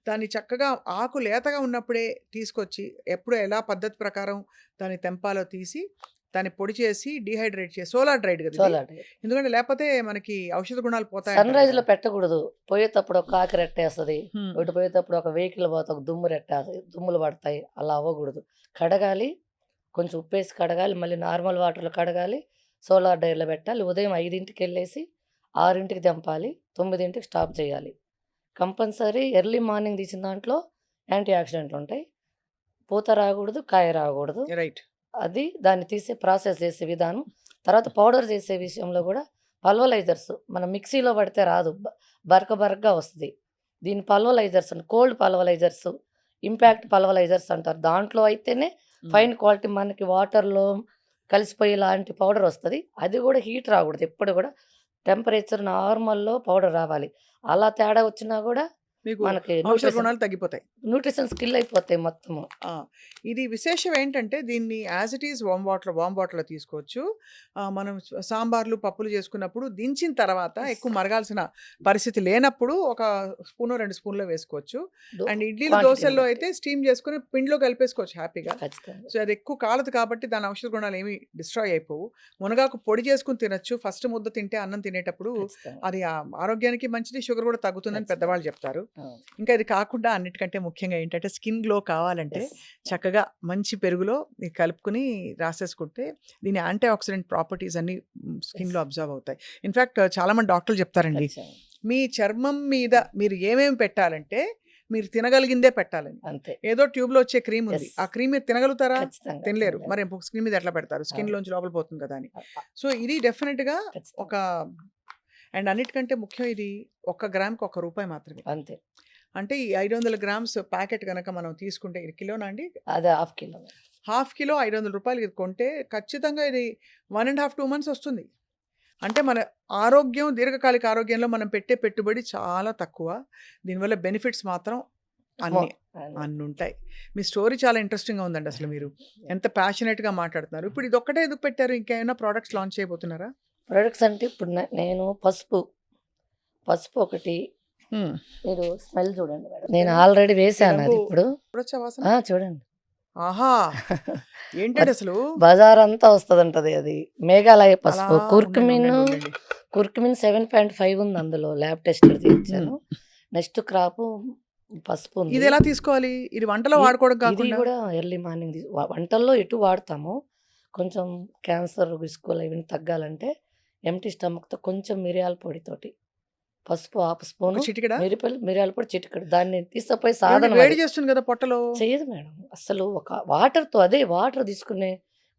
దాన్ని చక్కగా ఆకు లేతగా ఉన్నప్పుడే తీసుకొచ్చి, ఎప్పుడు ఎలా పద్ధతి ప్రకారం దాన్ని తెంపాలో తీసి, దాన్ని పొడి చేసి, డీహైడ్రేట్ చేసి సోలార్ డ్రైడ్ కదా ఇది? Solar day. ఎందుకంటే లేపోతే మనకి ఔషధ గుణాలు పోతాయంటారు కదా! సన్‌రైజ్‌లో పెట్టకూడదు. పోయేతప్పుడు ఒక కాకి రెట్టేస్తది. హ్మ్. ఇటు పోయేటప్పుడు ఒక వెహికల్ పోతే ఒక దుమ్ము రెట్టేస్తది. దుమ్ములు పడతాయి. అలా అవ్వకూడదు. కడగాలి. కొంచెం ఉప్పేసి కడగాలి. మళ్ళీ నార్మల్ వాటర్‌లో కడగాలి. సోలార్ డ్రైలో పెట్టాలి. ఉదయం 5కి 6కి తెంపాలి. 9కి స్టాప్ చేయాలి. కంపల్సరీ ఎర్లీ మార్నింగ్ తీసిన దాంట్లో యాంటీ ఆక్సిడెంట్లుంటాయి. పూత రాకూడదు. కాయ రాకూడదు. రైట్. అది దాన్ని తీసే ప్రాసెస్ చేసే విధానం. తర్వాత పౌడర్ చేసే విషయంలో గూడా పల్వలైజర్స్ మనం మిక్సీలో పడితే రాదు. బరకగా వస్తది. దీన్ని పల్వలైజర్స్ కోల్డ్ పల్వలైజర్స్, ఇంపాక్ట్ పల్వలైజర్స్ అంటారు. దాంట్లో అయితేనే హ్మ్. ఫైన్ క్వాలిటీ మనకి వాటర్‌లో కలిసిపోయేలాంటి పౌడర్ వస్తది. అది గూడా హీట్ రాకూడదు. ఎప్పుడు గూడా టెంపరేచర్ నార్మల్‌లో పౌడర్ రావాలి. అలా తేడా వచ్చినా గూడా మీకు మనకి ఔషధ గుణాలు తగ్గిపోతాయి. న్యూట్రిషన్స్ కిల్ అయిపోతాయి మొత్తము. ఆ! ఇది విశేషం ఏంటంటే దీన్ని యాజ్ ఇట్ ఈజ్ వార్మ్ వాటర్‌లో తీసుకోవచ్చు. మనం సాంబార్లు, పప్పులు చేసుకున్నప్పుడు దించిన తర్వాత యెస్. ఎక్కువ మరగాల్సిన పరిస్థితి లేనప్పుడు ఒక స్పూనో, 2 స్పూన్‌లో వేసుకోవచ్చు. దో అండ్ ఇడ్లీలు, క్వాంటిటీని దోసల్లో బట్టి. అయితే స్టీమ్ చేసుకొని పిండిలో కలిపేసుకోవచ్చు హ్యాపీగా. ఖచ్చితంగా. సో, అది ఎక్కువ కాలదు కాబట్టి దాని ఔషధ గుణాలు ఏమి డిస్ట్రాయ్ అయిపోవు. మునగాకు పొడి చేసుకొని తినొచ్చు. ఫస్ట్ ముద్ద తింటే అన్నం తినేటప్పుడు ఖచ్చితంగా. అది ఆరోగ్యానికి మంచిది. షుగర్ కూడా తగ్గుతుందని ఖచ్చితంగా. పెద్దవాళ్ళు చెప్తారు. అవును. ఇంకా ఇది కాకుండా అన్నిటికంటే ముఖ్యంగా ఏంటంటే స్కిన్ గ్లో కావాలంటే యెస్. చక్కగా మంచి పెరుగులో ఇది కలుపుకొని రాసేసుకుంటే దీని యాంటీ ఆక్సిడెంట్ ప్రాపర్టీస్ అన్నీ స్కిన్‌లో యెస్. అబ్జర్వ్ అవుతాయి. ఇన్‌ఫాక్ట్ చాలామంది డాక్టర్లు చెప్తారండి. ఖచ్చితంగా. మీ చర్మం మీద మీరు ఏమేమి పెట్టాలంటే మీరు తినగలిగిందే పెట్టాలని. అంతే. ఏదో ట్యూబ్‌లో వచ్చే క్రీమ్ ఉంది. యెస్. ఆ క్రీమ్ మీరు తినగలుగుతారా? ఖచ్చితంగా. తినలేరు. తినలేము. మరి స్కిన్ మీద ఎట్లా పెడతారు? అవును. స్కిన్‌లోంచి లోపల పోతుంది కదా అని. అ అ సో, ఇది డెఫినిట్‌గా ఒక ఖచ్చితంగా. అండ్ అన్నిటికంటే ముఖ్యం ఇది ఒక్క గ్రామ్‌కి రూ. 1 మాత్రమే. అంతే. అంటే ఈ 500 గ్రామ్స్ ప్యాకెట్ గనక మనం తీసుకుంటే ఇది కిలోనా అండి? అదే హాఫ్ కిలో. హాఫ్ కిలో రూ. 500 ఇది కొంటే ఖచ్చితంగా ఇది 1 ½ 2 మంత్స్ వస్తుంది. అంటే మన ఆరోగ్యం దీర్ఘకాలిక ఆరోగ్యంలో మనం పెట్టే పెట్టుబడి చాలా తక్కువ. దీనివల్ల బెనిఫిట్స్ మాత్రం అమ్మో! అన్ని అన్నుంటాయి. మీ స్టోరీ చాలా ఇంట్రెస్టింగ్‌గా ఉందండి అసలు మీరు. ఎంత ప్యాషనేట్‌గా మాట్లాడుతున్నారు. ఇప్పుడు ఇదొక్కటే ఎందుకు పెట్టారు? ఇంకేమైనా ప్రొడక్ట్స్ లాంచ్ చేయబోతున్నారా? ప్రొడక్ట్స్ అంటే ఇప్పుడు నేను పసుపు ఒకటి హ్మ్. మీరు స్మెల్ చూడండి మేడం. నేను ఆల్రెడీ వేసాను అది రంగు ఇప్పుడు. చూడొచ్చా వాసన? చూడండి. ఆహా! ఏంటండి అసలు? బజారంతా వస్తదంటది అది. మేఘాలయ అలా పసుపు. ఉండండి. కుర్కుమిన్ 7.5 ఉంది అందులో. ల్యాబ్ టెస్టెడ్ చేయించాను. హ్మ్. నెక్స్ట్ క్రాపు పసుపు ఉంది. ఇది ఎలా తీసుకోవాలి? ఇది వంటలో ఇ వాడుకోవడం ఇది కాకుండా? గూడా ఎర్లీ మార్నింగ్ వంటల్లో ఎటు వాడతాము. కొంచెం క్యాన్సర్ రిస్కులు ఇవన్నీ తగ్గాలంటే ఎంప్టీ స్టమక్‌తో కొంచెం మిరియాల పొడితోటి పసుపు హాఫ్ ఒక స్పూను, చిటికెడా? మిరియాల పొడి చిటికెడు. దాన్ని తీసుకుపోయి ఏవండి సాధనం వేడి అది. చేస్తుంది కదా పొట్టలో? చెయ్యదు మేడం. అస్సలు ఒక వాటర్‌తో అదే వాటర్ తీసుకునే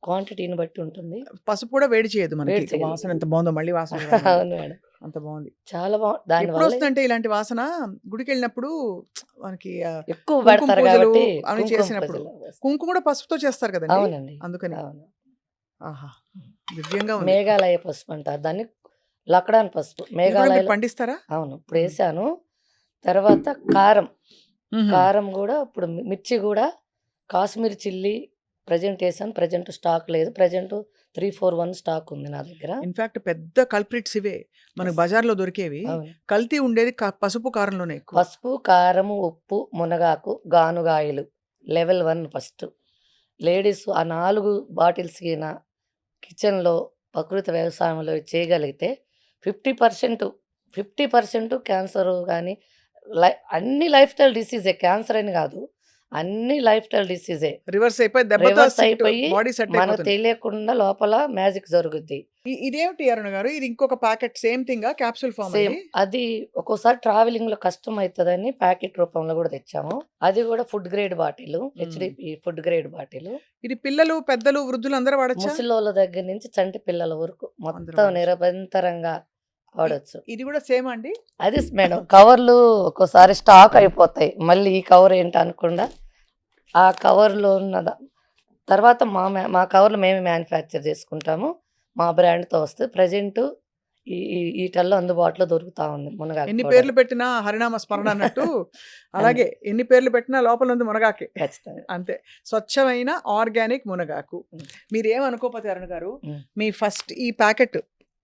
క్వాంటిటీని బట్టి ఉంటుంది. పసుపు కూడా వేడి చేయదు మనకి. వేడి చేయదు. వాసన ఎంత బావుందో మళ్ళీ వాసన చూడాలండి. అవును మేడం. అంత బావుంది. చాలా దానివల్ల ఎప్పుడొస్తుందంటే ఇలాంటి వాసన గుడికెళ్ళినప్పుడు మనకి ఎక్కువ కుంకుమ పెడతారు పూజలు కాబట్టి అవి కుంకుమ చేసినప్పుడు. పూజలు వేస్తారు. కుంకుమ కూడా పసుపుతో చేస్తారు కదండీ! అవునండి. అందుకని. అవును. ఆహా! దివ్యంగా ఉంది. మేఘాలయ పసుపు అంటారు దాన్ని. లక్డాన్ పసుపు. ఇది కూడా మీరు మేఘాలయలో పండిస్తారా? అవును. హ్మ్. ఇప్పుడేసాను. తర్వాత కారం. హుహు. కారం గూడా ఇప్పుడు మిర్చి గూడా కాశ్మీర్ చిల్లీ ప్రెజెంట్ ఏసాను. ప్రెజెంట్ స్టాక్ లేదు. ప్రెజెంట్ 3, 4, 1 స్టాక్ ఉంది నా దగ్గర. ఇన్‌ఫాక్ట్ పెద్ద కల్ప్రిట్స్ ఇవే. మనకు యెస్. బజార్‌లో దొరికేవి. అవును. కల్తీ ఉండేది పసుపు, కారంలోనే ఎక్కువ. పసుపు, కారము, ఉప్పు, మునగాకు, గానుగాయలు. Level 1 first. లేడీస్ ఆ 4 బాటిల్స్ గిన కిచెన్‌లో ప్రకృతి వ్యవసాయంలో చేయగలిగితే 50%, 50% క్యాన్సరు గాని అన్ని లైఫ్ స్టైల్ డిసీజే. క్యాన్సర్ అని గాదు. అన్ని లైఫ్ స్టైల్ డిసీజే. రివర్స్ అయిపోయి దెబ్బతో రివర్స్ అయిపోయి బాడీ సెట్ మనకు అయిపోతుంది. తెలియకుండా లోపల మ్యాజిక్ జరుగుద్ది. ఇదేమిటి అరుణ గారు? ఇది ఇంకొక ప్యాకెట్ సేమ్ థింగా? క్యాప్సూల్ ఫార్మా సేమ్. ఇది? అది ఒక్కోసారి ట్రావెలింగ్‌లో కష్టమైతదని ప్యాకెట్ రూపంలో గూడా తెచ్చాము. అది గూడా ఫుడ్ గ్రేడ్ బాటిలు. హ్మ్. HDP food grade bottle. ఇది పిల్లలు, పెద్దలు, వృద్ధులు అందరూ వాడొచ్చా? ముసలోళ్ళ దగ్గర నుంచి చంటి పిల్లల వరకు అందరూ మొత్తం వాడొచ్చు. నిరభ్యంతరంగా ఇ వాడొచ్చు. ఇది కూడా సేమా అండి? అది మేడం కవర్లు ఒక్కోసారి స్టాక్ అయిపోతాయి. మళ్ళీ ఈ కవర్ ఏంటి అనకుండా ఆ కవర్‌లో ఉన్నద తర్వాత మా కవర్లు మేమే మ్యానుఫ్యాక్చర్ చేసుకుంటాము. మా బ్రాండ్‌తో వస్తది. ప్రెజెంట్ ఈటల్లో అందుబాటులో దొరుకుతా ఉంది మునగాకు ఎన్ని పౌడర్. పేర్లు పెట్టినా హరినామ స్మరణ అన్నట్టు అలాగే ఎన్ని పేర్లు పెట్టినా లోపల ఉంది మునగాకే. ఖచ్చితంగా. అంతే. స్వచ్ఛమైన ఆర్గానిక్ మునగాకు. హ్మ్. మీరేమనుకోకపోతే అరుణ్ గారు, హ్మ్. మీ ఫస్ట్ ఈ ప్యాకెట్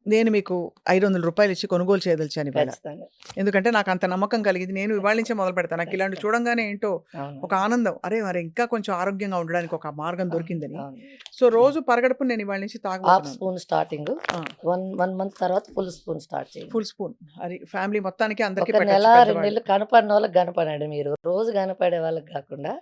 నేను మీకు రూ. 500 ఇచ్చి కొనుగోలు చేయదలిచాను ఇవాళ. ఖచ్చితంగా. ఎందుకంటే నాకు అంత నమ్మకం కలిగింది. నేను ఇవాళ నుంచే మొదలు పెడతాను. నాకు ఇలాంటివి ఖచ్చితంగా. చూడంగానే ఏంటో అవును. ఒక ఆనందం. అరే! మరి ఇంకా కొంచెం ఆరోగ్యంగా ఉండడానికి ఒక మార్గం అవును. దొరికిందని. అవును. సో, రోజు పరగడుపున నేను ఇవాళ నుంచి హాఫ్ తాగబోతున్నాను. Spoon starting. ఆ! 1 మంత్ తర్వాత ఫుల్ స్పూన్ స్టార్ట్ చేయండి. Full spoon. అది ఫ్యామిలీ మొత్తానికి అందరికీ ఒక నెల, పెట్టొచ్చు 2 పెద్దవాళ్ళు. నెలలు కనపడినోళ్ళకి కనపడండి మీరు. రోజు కనపడే వాళ్ళకి గాకుండా,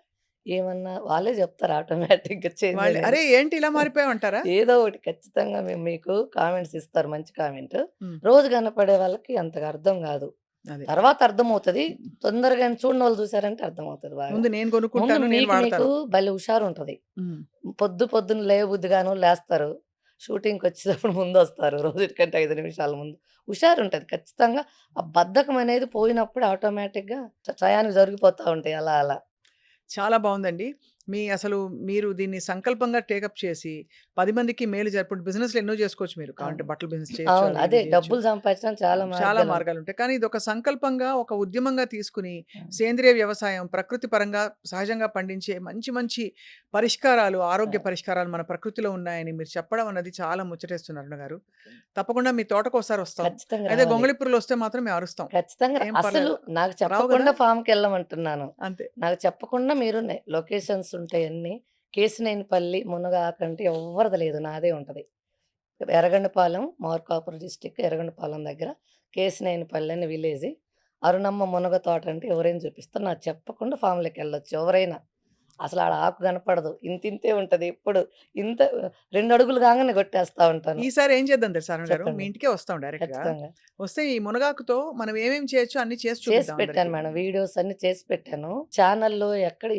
ఏమన్నా వాళ్ళే చెప్తారు ఆటోమేటిక్‌గా చేంజ్ వాళ్ళు అనేది. "అరే! ఏంటి ఇలా మారిపోయావంటారా?" ఏదో ఒకటి ఖచ్చితంగా మీకు కామెంట్స్ ఇస్తారు మంచి కామెంట్. హ్మ్. రోజు కనపడే వాళ్ళకి అంతగా అర్థం గాదు. అదే. తర్వాత అర్థమవుతది. తొందరగా చూడనోళ్ళు చూసారంటే అర్థమవుతది బాగా. ముందు నేను ముందు కొనుక్కుంటాను. నేను మీకు వాడతాను. భలే హుషారుంటది. హ్మ్. పొద్దున్న లేవబుద్ధి గానోళ్ళు లేస్తారు. షూటింగ్‌కొచ్చేటప్పుడు ముందొస్తారు. రోజుకంటే 5 నిమిషాల ముందు. హుషారుంటది ఖచ్చితంగా. ఆ బద్ధకం అనేది పోయినప్పుడు ఆటోమేటిక్‌గా టయానికి జరిగిపోతా ఉంటాయి అలా అలా. చాలా బావుందండి. అసలు మీరు దీన్ని సంకల్పంగా టేకప్ చేసి 10 మందికి మేలు ఇప్పుడు బిజినెస్‌లు ఎన్నో చేసుకోవచ్చు మీరు. కావాలంటే అవును. బట్టల బిజినెస్ చేయొచ్చు. అవును. అది అదే ఇది చేయొచ్చు. డబ్బులు సంపాదించడానికి చాలా చాలా మార్గాలుంటాయి. మార్గాలుంటాయి. కానీ ఇదొక సంకల్పంగా, ఒక ఉద్యమంగా తీసుకొని అవును. సేంద్రియ వ్యవసాయం, ప్రకృతి పరంగా సహజంగా పండించే మంచి మంచి పరిష్కారాలు, ఆరోగ్య అవును. పరిష్కారాలు మన ప్రకృతిలో ఉన్నాయని మీరు చెప్పడం అన్నది చాలా ముచ్చటేస్తుంది అరుణ గారు. తప్పకుండా మీ తోటకోసారి వస్తాం. ఖచ్చితంగా అయితే రావాలి. గొంగళిపురుగులొస్తే మాత్రం మేము అరుస్తాం. ఖచ్చితంగా ఏం అసలు పర్లేదు. నాకు రావు గదా! చెప్పకుండా ఫామ్‌కెళ్ళమంటున్నాను. అంతే. నాకు చెప్పకుండా మీరు లొకేషన్స్ ఉంటాయన్నీ. కేశినేనిపల్లి, మునగాకంటే ఎవ్వరిది లేదు. నాదే ఉంటది. ఎర్రగొండపాలెం, మార్కాపురం డిస్ట్రిక్ట్ ఎర్రగొండపాలెం దగ్గర కేశినేనిపల్లి అని విలేజి. అరుణమ్మ మునగ తోట అంటే ఎవరైనా చూపిస్తారు. నాకు చెప్పకుండా ఫామ్‌లోకెళ్ళొచ్చు ఎవరైనా. అసలు ఆడ ఆకు కనపడదు. ఇంతింతే ఉంటది ఎప్పుడు. ఇంత 2 అడుగులు కాంగానే కొట్టేస్తా ఉంటాను. ఈసారి ఏం చేద్దాం తెలుసా అరుణ్ గారు? మీ చెప్పండి. ఇంటికే వస్తాం డైరెక్ట్‌గా. ఖచ్చితంగా. వస్తే ఈ మునగాకుతో మనం ఏమేమి చేయొచ్చో అన్నీ చేసి చేసి చూపిద్దాం పెట్టాను అందరికి. మేడం. వీడియోస్ అన్నీ చేసి పెట్టాను. ఛానల్‌లో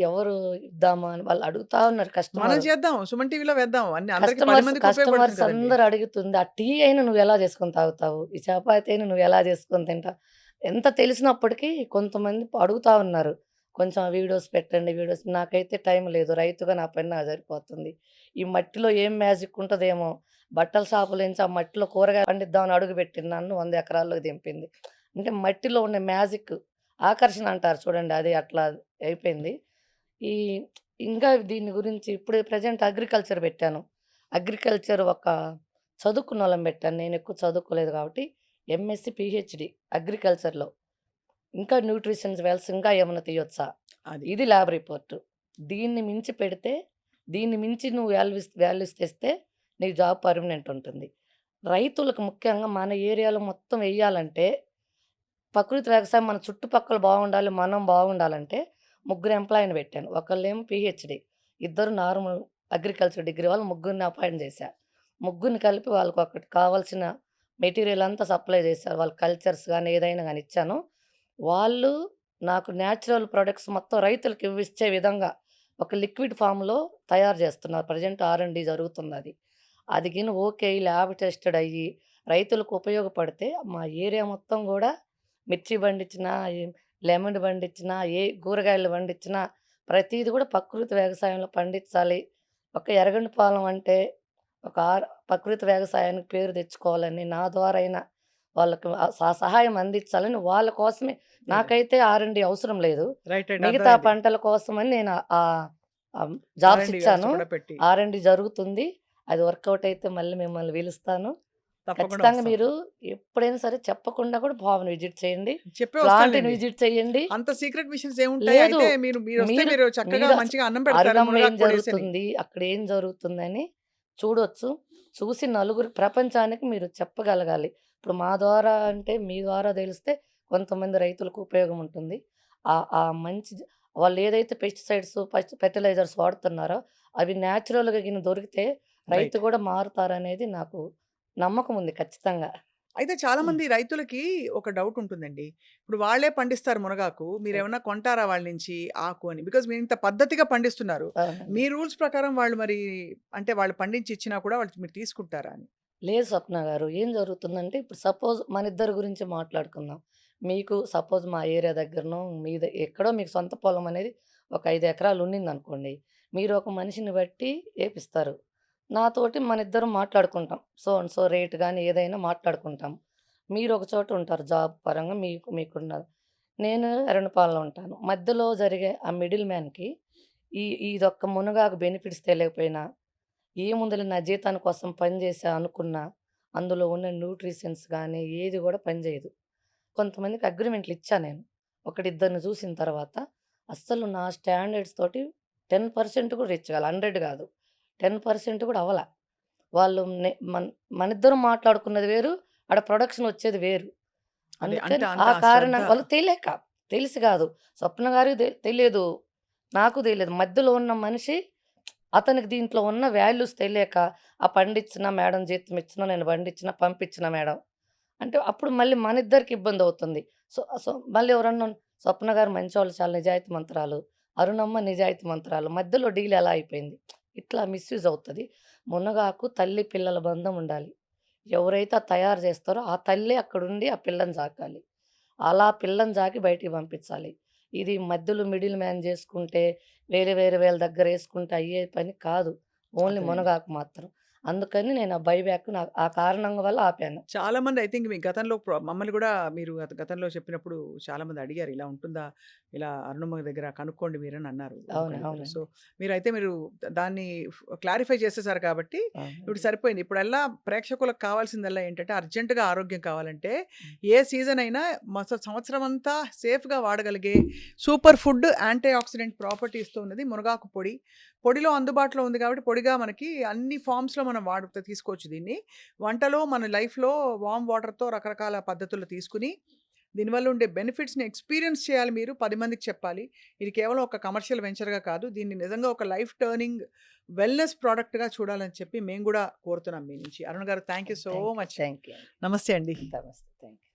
ఎవరు ఇద్దామా అని వాళ్ళు అడుగుతా ఉన్నారు మనం కస్టమర్. చేద్దాం. సుమన్ టీవీలో వేద్దాం. అందరికి 10 మందికి ఉపయోగపడుతుంది కస్టమర్స్ కదండీ! అందరూ అడుగుతుంది. ఆ టీ అయినా నువ్వెలా చేసుకొని తాగుతావు? ఈ చపాతీ అయినా నువ్వెలా చేసుకొని తింటావు? ఎంత తెలిసినప్పటికీ కొంతమంది అడుగుతా ఉన్నారు. కొంచెం ఆ వీడియోస్ పెట్టండి వీడియోస్. నాకైతే టైం లేదు. రైతుగా నా పని నాకు సరిపోతుంది. ఈ మట్టిలో ఏం మ్యాజిక్ ఉంటదేమో! బట్టల షాపులో నుంచి ఆ మట్టిలో కూరగాయలు పండిద్దామని అడుగుపెట్టింది నన్ను 100 ఎకరాల్లోకి దింపింది. అంటే మట్టిలో ఉండే మ్యాజిక్ ఆకర్షణ అంటారు చూడండి. అది అట్లా అయిపోయింది. ఈ ఇంకా దీని గురించి ఇప్పుడు ప్రెజెంట్ అగ్రికల్చర్ పెట్టాను. అగ్రికల్చర్ ఒక చదువుకున్నోళ్ళని పెట్టాను. నేను ఎక్కువ చదువుకోలేదు కాబట్టి ఎంఎస్‌సి, పీహెచ్‌డీ అగ్రికల్చర్‌లో. ఇంకా న్యూట్రిషన్స్ వెల్స్ ఇంకా ఏమన్నా తీయొచ్చా? అది. ఇది ల్యాబ్ రిపోర్ట్. దీన్ని మించి పెడితే, దీన్ని మించి నువ్వు వాల్యూస్ తెస్తే నీకు జాబ్ పర్మనెంట్ ఉంటుంది. రైతులకు ముఖ్యంగా మన ఏరియాలో మొత్తం ఎయ్యాలంటే ప్రకృతి వ్యవసాయం మన చుట్టుపక్కల బాగుండాలి. మనం బాగుండాలంటే ముగ్గురు ఎంప్లాయీని పెట్టాను. ఒకళ్ళేమో పీహెచ్‌డీ, ఇద్దరు నార్మల్ అగ్రికల్చర్ డిగ్రీ వాళ్ళు ముగ్గురిని అపాయింట్ చేశా. ముగ్గురిని కలిపి వాళ్ళకొకటి కావాల్సిన మెటీరియల్ అంతా సప్లై చేశారు. వాళ్ళ కల్చర్స్ గాని, ఏదైనా గాని ఇచ్చాను. వాళ్ళు నాకు నేచురల్ ప్రొడక్ట్స్ మొత్తం రైతులకి ఇచ్చే విధంగా ఒక లిక్విడ్ ఫార్మ్‌లో తయారు చేస్తున్నారు. ప్రెజెంట్ ఆర్&డి జరుగుతుందది. అది గిన ఓకే. ల్యాబ్ టెస్టెడ్ అయ్యి రైతులకు ఉపయోగపడితే మా ఏరియా మొత్తం గూడా మిర్చి పండించినా, లెమన్ పండించినా, ఏ కూరగాయలు పండించినా ప్రతీది గూడా ప్రకృతి వ్యవసాయంలో పండించాలి. ఒక ఎర్రగొండపాలెం అంటే ఒక ప్రకృతి వ్యవసాయానికి పేరు తెచ్చుకోవాలని నా ద్వారా అయినా వాళ్ళకి సహాయం అందించాలని వాళ్ళ కోసమే. అదే. నాకైతే ఆర్&డి అవసరం లేదు. రైట్. రైట్. మిగతా అర్థమైంది. పంటల కోసమని నేను జాబ్స్ ఆర్&డి వ్యవస్థ ఇచ్చాను. కూడా పెట్టి. ఆర్&డి జరుగుతుంది. అది వర్కౌట్ అయితే మళ్ళీ మిమ్మల్ని పిలుస్తాను. తప్పకుండా ఖచ్చితంగా వస్తాం. మీరు ఎప్పుడైనా సరే చెప్పకుండా కూడా ఫామ్‌ని విజిట్ చేయండి. చెప్పే ప్లాంట్‌ని వస్తానులెండి. విజిట్ చేయండి. అంత సీక్రెట్ మిషన్స్ ఏముంటాయి? లేదు. అయితే మీరొస్తే మీరు మీరు చక్కగా మీరు మంచిగా అన్నం పెడతారు అరుగమ్మ ఏం మునగాకు పొడేసని. జరుగుతుంది, అక్కడ ఏం జరుగుతుందని చూడొచ్చు. చూసి నలుగురు ప్రపంచానికి మీరు చెప్పగలగాలి. ఇప్పుడు మా ద్వారా అంటే మీ ద్వారా తెలిస్తే కొంతమంది రైతులకు ఉపయోగం ఉంటుంది. ఆ మంచి వాళ్ళేదైతే పెస్టిసైడ్స్, ఫెర్టిలైజర్స్ వాడుతున్నారో అవి నేచురల్‌గా దొరికితే రైతు రైట్. కూడా మారుతారనేది నాకు నమ్మకం ఉంది ఖచ్చితంగా. అయితే చాలామంది రైతులకి ఒక డౌట్ ఉంటుందండి. ఇప్పుడు వాళ్ళే పండిస్తారు మునగాకు. హ్మ్. మీరేమన్నా కొంటారా వాళ్ళ నుంచి ఆకు అని? బికాజ్ మీరింత పద్ధతిగా పండిస్తున్నారు. అవునండి. మీ రూల్స్ ప్రకారం వాళ్ళు మరి అంటే వాళ్ళు పండించి ఇచ్చినా కూడా వాళ్ళు మీరు తీసుకుంటారా అని? లేదు స్వప్న గారు. ఏం జరుగుతుందంటే ఇప్పుడు సపోజ్ మనిద్దరి గురించి మాట్లాడుకుందాం. మీకు సపోజ్ మా ఏరియా దగ్గరనో ఎక్కడో మీకు సొంత పొలం అనేది ఒక 5 ఎకరాలు ఉండిందనుకోండి. మీరు ఒక మనిషిని బట్టి ఏపిస్తారు. నాతోటి మనిద్దరం మాట్లాడుకుంటాం. సో అండ్ సో రేట్ గాని ఏదైనా మాట్లాడుకుంటాం. మీరు ఒక చోట ఉంటారు జాబ్ పరంగా మీకున్నది. నేను ఎర్రనపాలెంలో ఉంటాను. మధ్యలో జరిగే ఆ మిడిల్ మ్యాన్‌కి ఇదొక్క మునగాకు బెనిఫిట్స్ తెలియకపోయినా ఏముందిలే నా జీతాని కోసం పని చేశా అనుకున్నా, అందులో ఉన్న న్యూట్రిషన్స్ గానీ, ఏది గూడా పనిజేయదు. కొంతమందికి అగ్రీమెంట్లు ఇచ్చా నేను. ఒకడిద్దరిని చూసిన తర్వాత, అస్సలు నా స్టాండర్డ్స్ తోటి 10% కూడా రీచ్ కాలే. 100 గాదు. 10% కూడా అవ్వల. వాళ్ళు మనిద్దరం మాట్లాడుకున్నది వేరు, ఆడ ప్రొడక్షన్ వచ్చేది వేరు. అదే. అందుకని అంత ఆ శ్రద్ధ. కారణం వాళ్ళకి తెలియక. తెలిసి గాదు. స్వప్న గారికి తెలియదు. నాకు తెలీదు. మధ్యలో ఉన్న మనిషి అతనికి దీంట్లో ఉన్న వాల్యూస్ తెలియక, పండించిన మేడం జీతం ఇచ్చినా, నేను పండించిన పంపించిన మేడం. అంటే అప్పుడు మళ్ళీ మనిద్దరికి ఇబ్బందవుతుంది. సో సో మళ్ళీ ఎవరన్నా స్వప్న గారు మంచోళ్ళు చాలా నిజాయితీమంతురాలు. అరుణమ్మ నిజాయితీమంతురాలు. మధ్యలో డీల్ ఎలా అయిపోయింది? ఇట్లా మిస్‌యూజ్ అవుతది. మునగాకు తల్లి పిల్లల బంధం ఉండాలి. ఎవరైతే తయారు చేస్తారో ఆ తల్లే అక్కడుండి ఆ పిల్లని సాకాలి. అలా పిల్లని సాకి బయటికి పంపించాలి. ఇది మధ్యలో మిడిల్ మ్యాన్ చేసుకుంటే వేరే వేళ్ళ దగ్గరేసుకుంటే అయ్యే పని కాదు. ఓన్లీ అర్థమైంది. మునగాకు మాత్రం. అందుకని నేను ఆ బైబ్యాక్ ఆ కారణం వల్ల ఆపాను. చాలామంది ఐ థింక్ మీ గతంలో మమ్మల్ని గూడా మీరు గతంలో చెప్పినప్పుడు చాలామంది అడిగారు. ఇలా ఉంటుందా? ఇలా అరుణమ్మ దగ్గర కనుక్కోండి మీరని అన్నారు. ఒకళ్ళిద్దరు. సో, అవునండి. మీరు దాన్ని క్లారిఫై చేసేసారు కాబట్టి ఇప్పుడు అవునండి. సరిపోయింది. ఇప్పుడల్లా ప్రేక్షకులకు కావాల్సిందల్లా ఏంటంటే అర్జెంట్‌గా ఆరోగ్యం కావాలంటే హ్మ్. ఏ సీజన్ అయినా సంవత్సరం అంతా సేఫ్‌గా వాడగలిగే సూపర్ ఫుడ్ యాంటీ ఆక్సిడెంట్ ప్రాపర్టీస్‌తో ఉన్నది మునగాకు పొడి. పొడిలో అందుబాటులో ఉంది కాబట్టి పొడిగా మనకి అన్ని ఫార్మ్స్‌లో మనం తీసుకోవచ్చు దీన్ని. వంటలో మన లైఫ్‌లో వార్మ్ వాటర్‌తో రకరకాల పద్ధతుల్లో తీసుకొని, దీనివల్ల ఉండే బెనిఫిట్స్‌ని ఎక్స్‌పీరియన్స్ చేయాలి మీరు. 10 మందికి చెప్పాలి. ఇది కేవలం ఒక కమర్షియల్ వెంచర్‌గా కాదు. దీన్ని నిజంగా ఒక లైఫ్ టర్నింగ్ వెల్‌నెస్ ప్రొడక్ట్‌గా చూడాలని చెప్పి మేము గూడా కోరుతున్నాం మీ నుంచి. అరుణ్ గారు thank you so thank you. Much. Thank you అండి. నమస్తే అండి. నమస్తే. Thank you.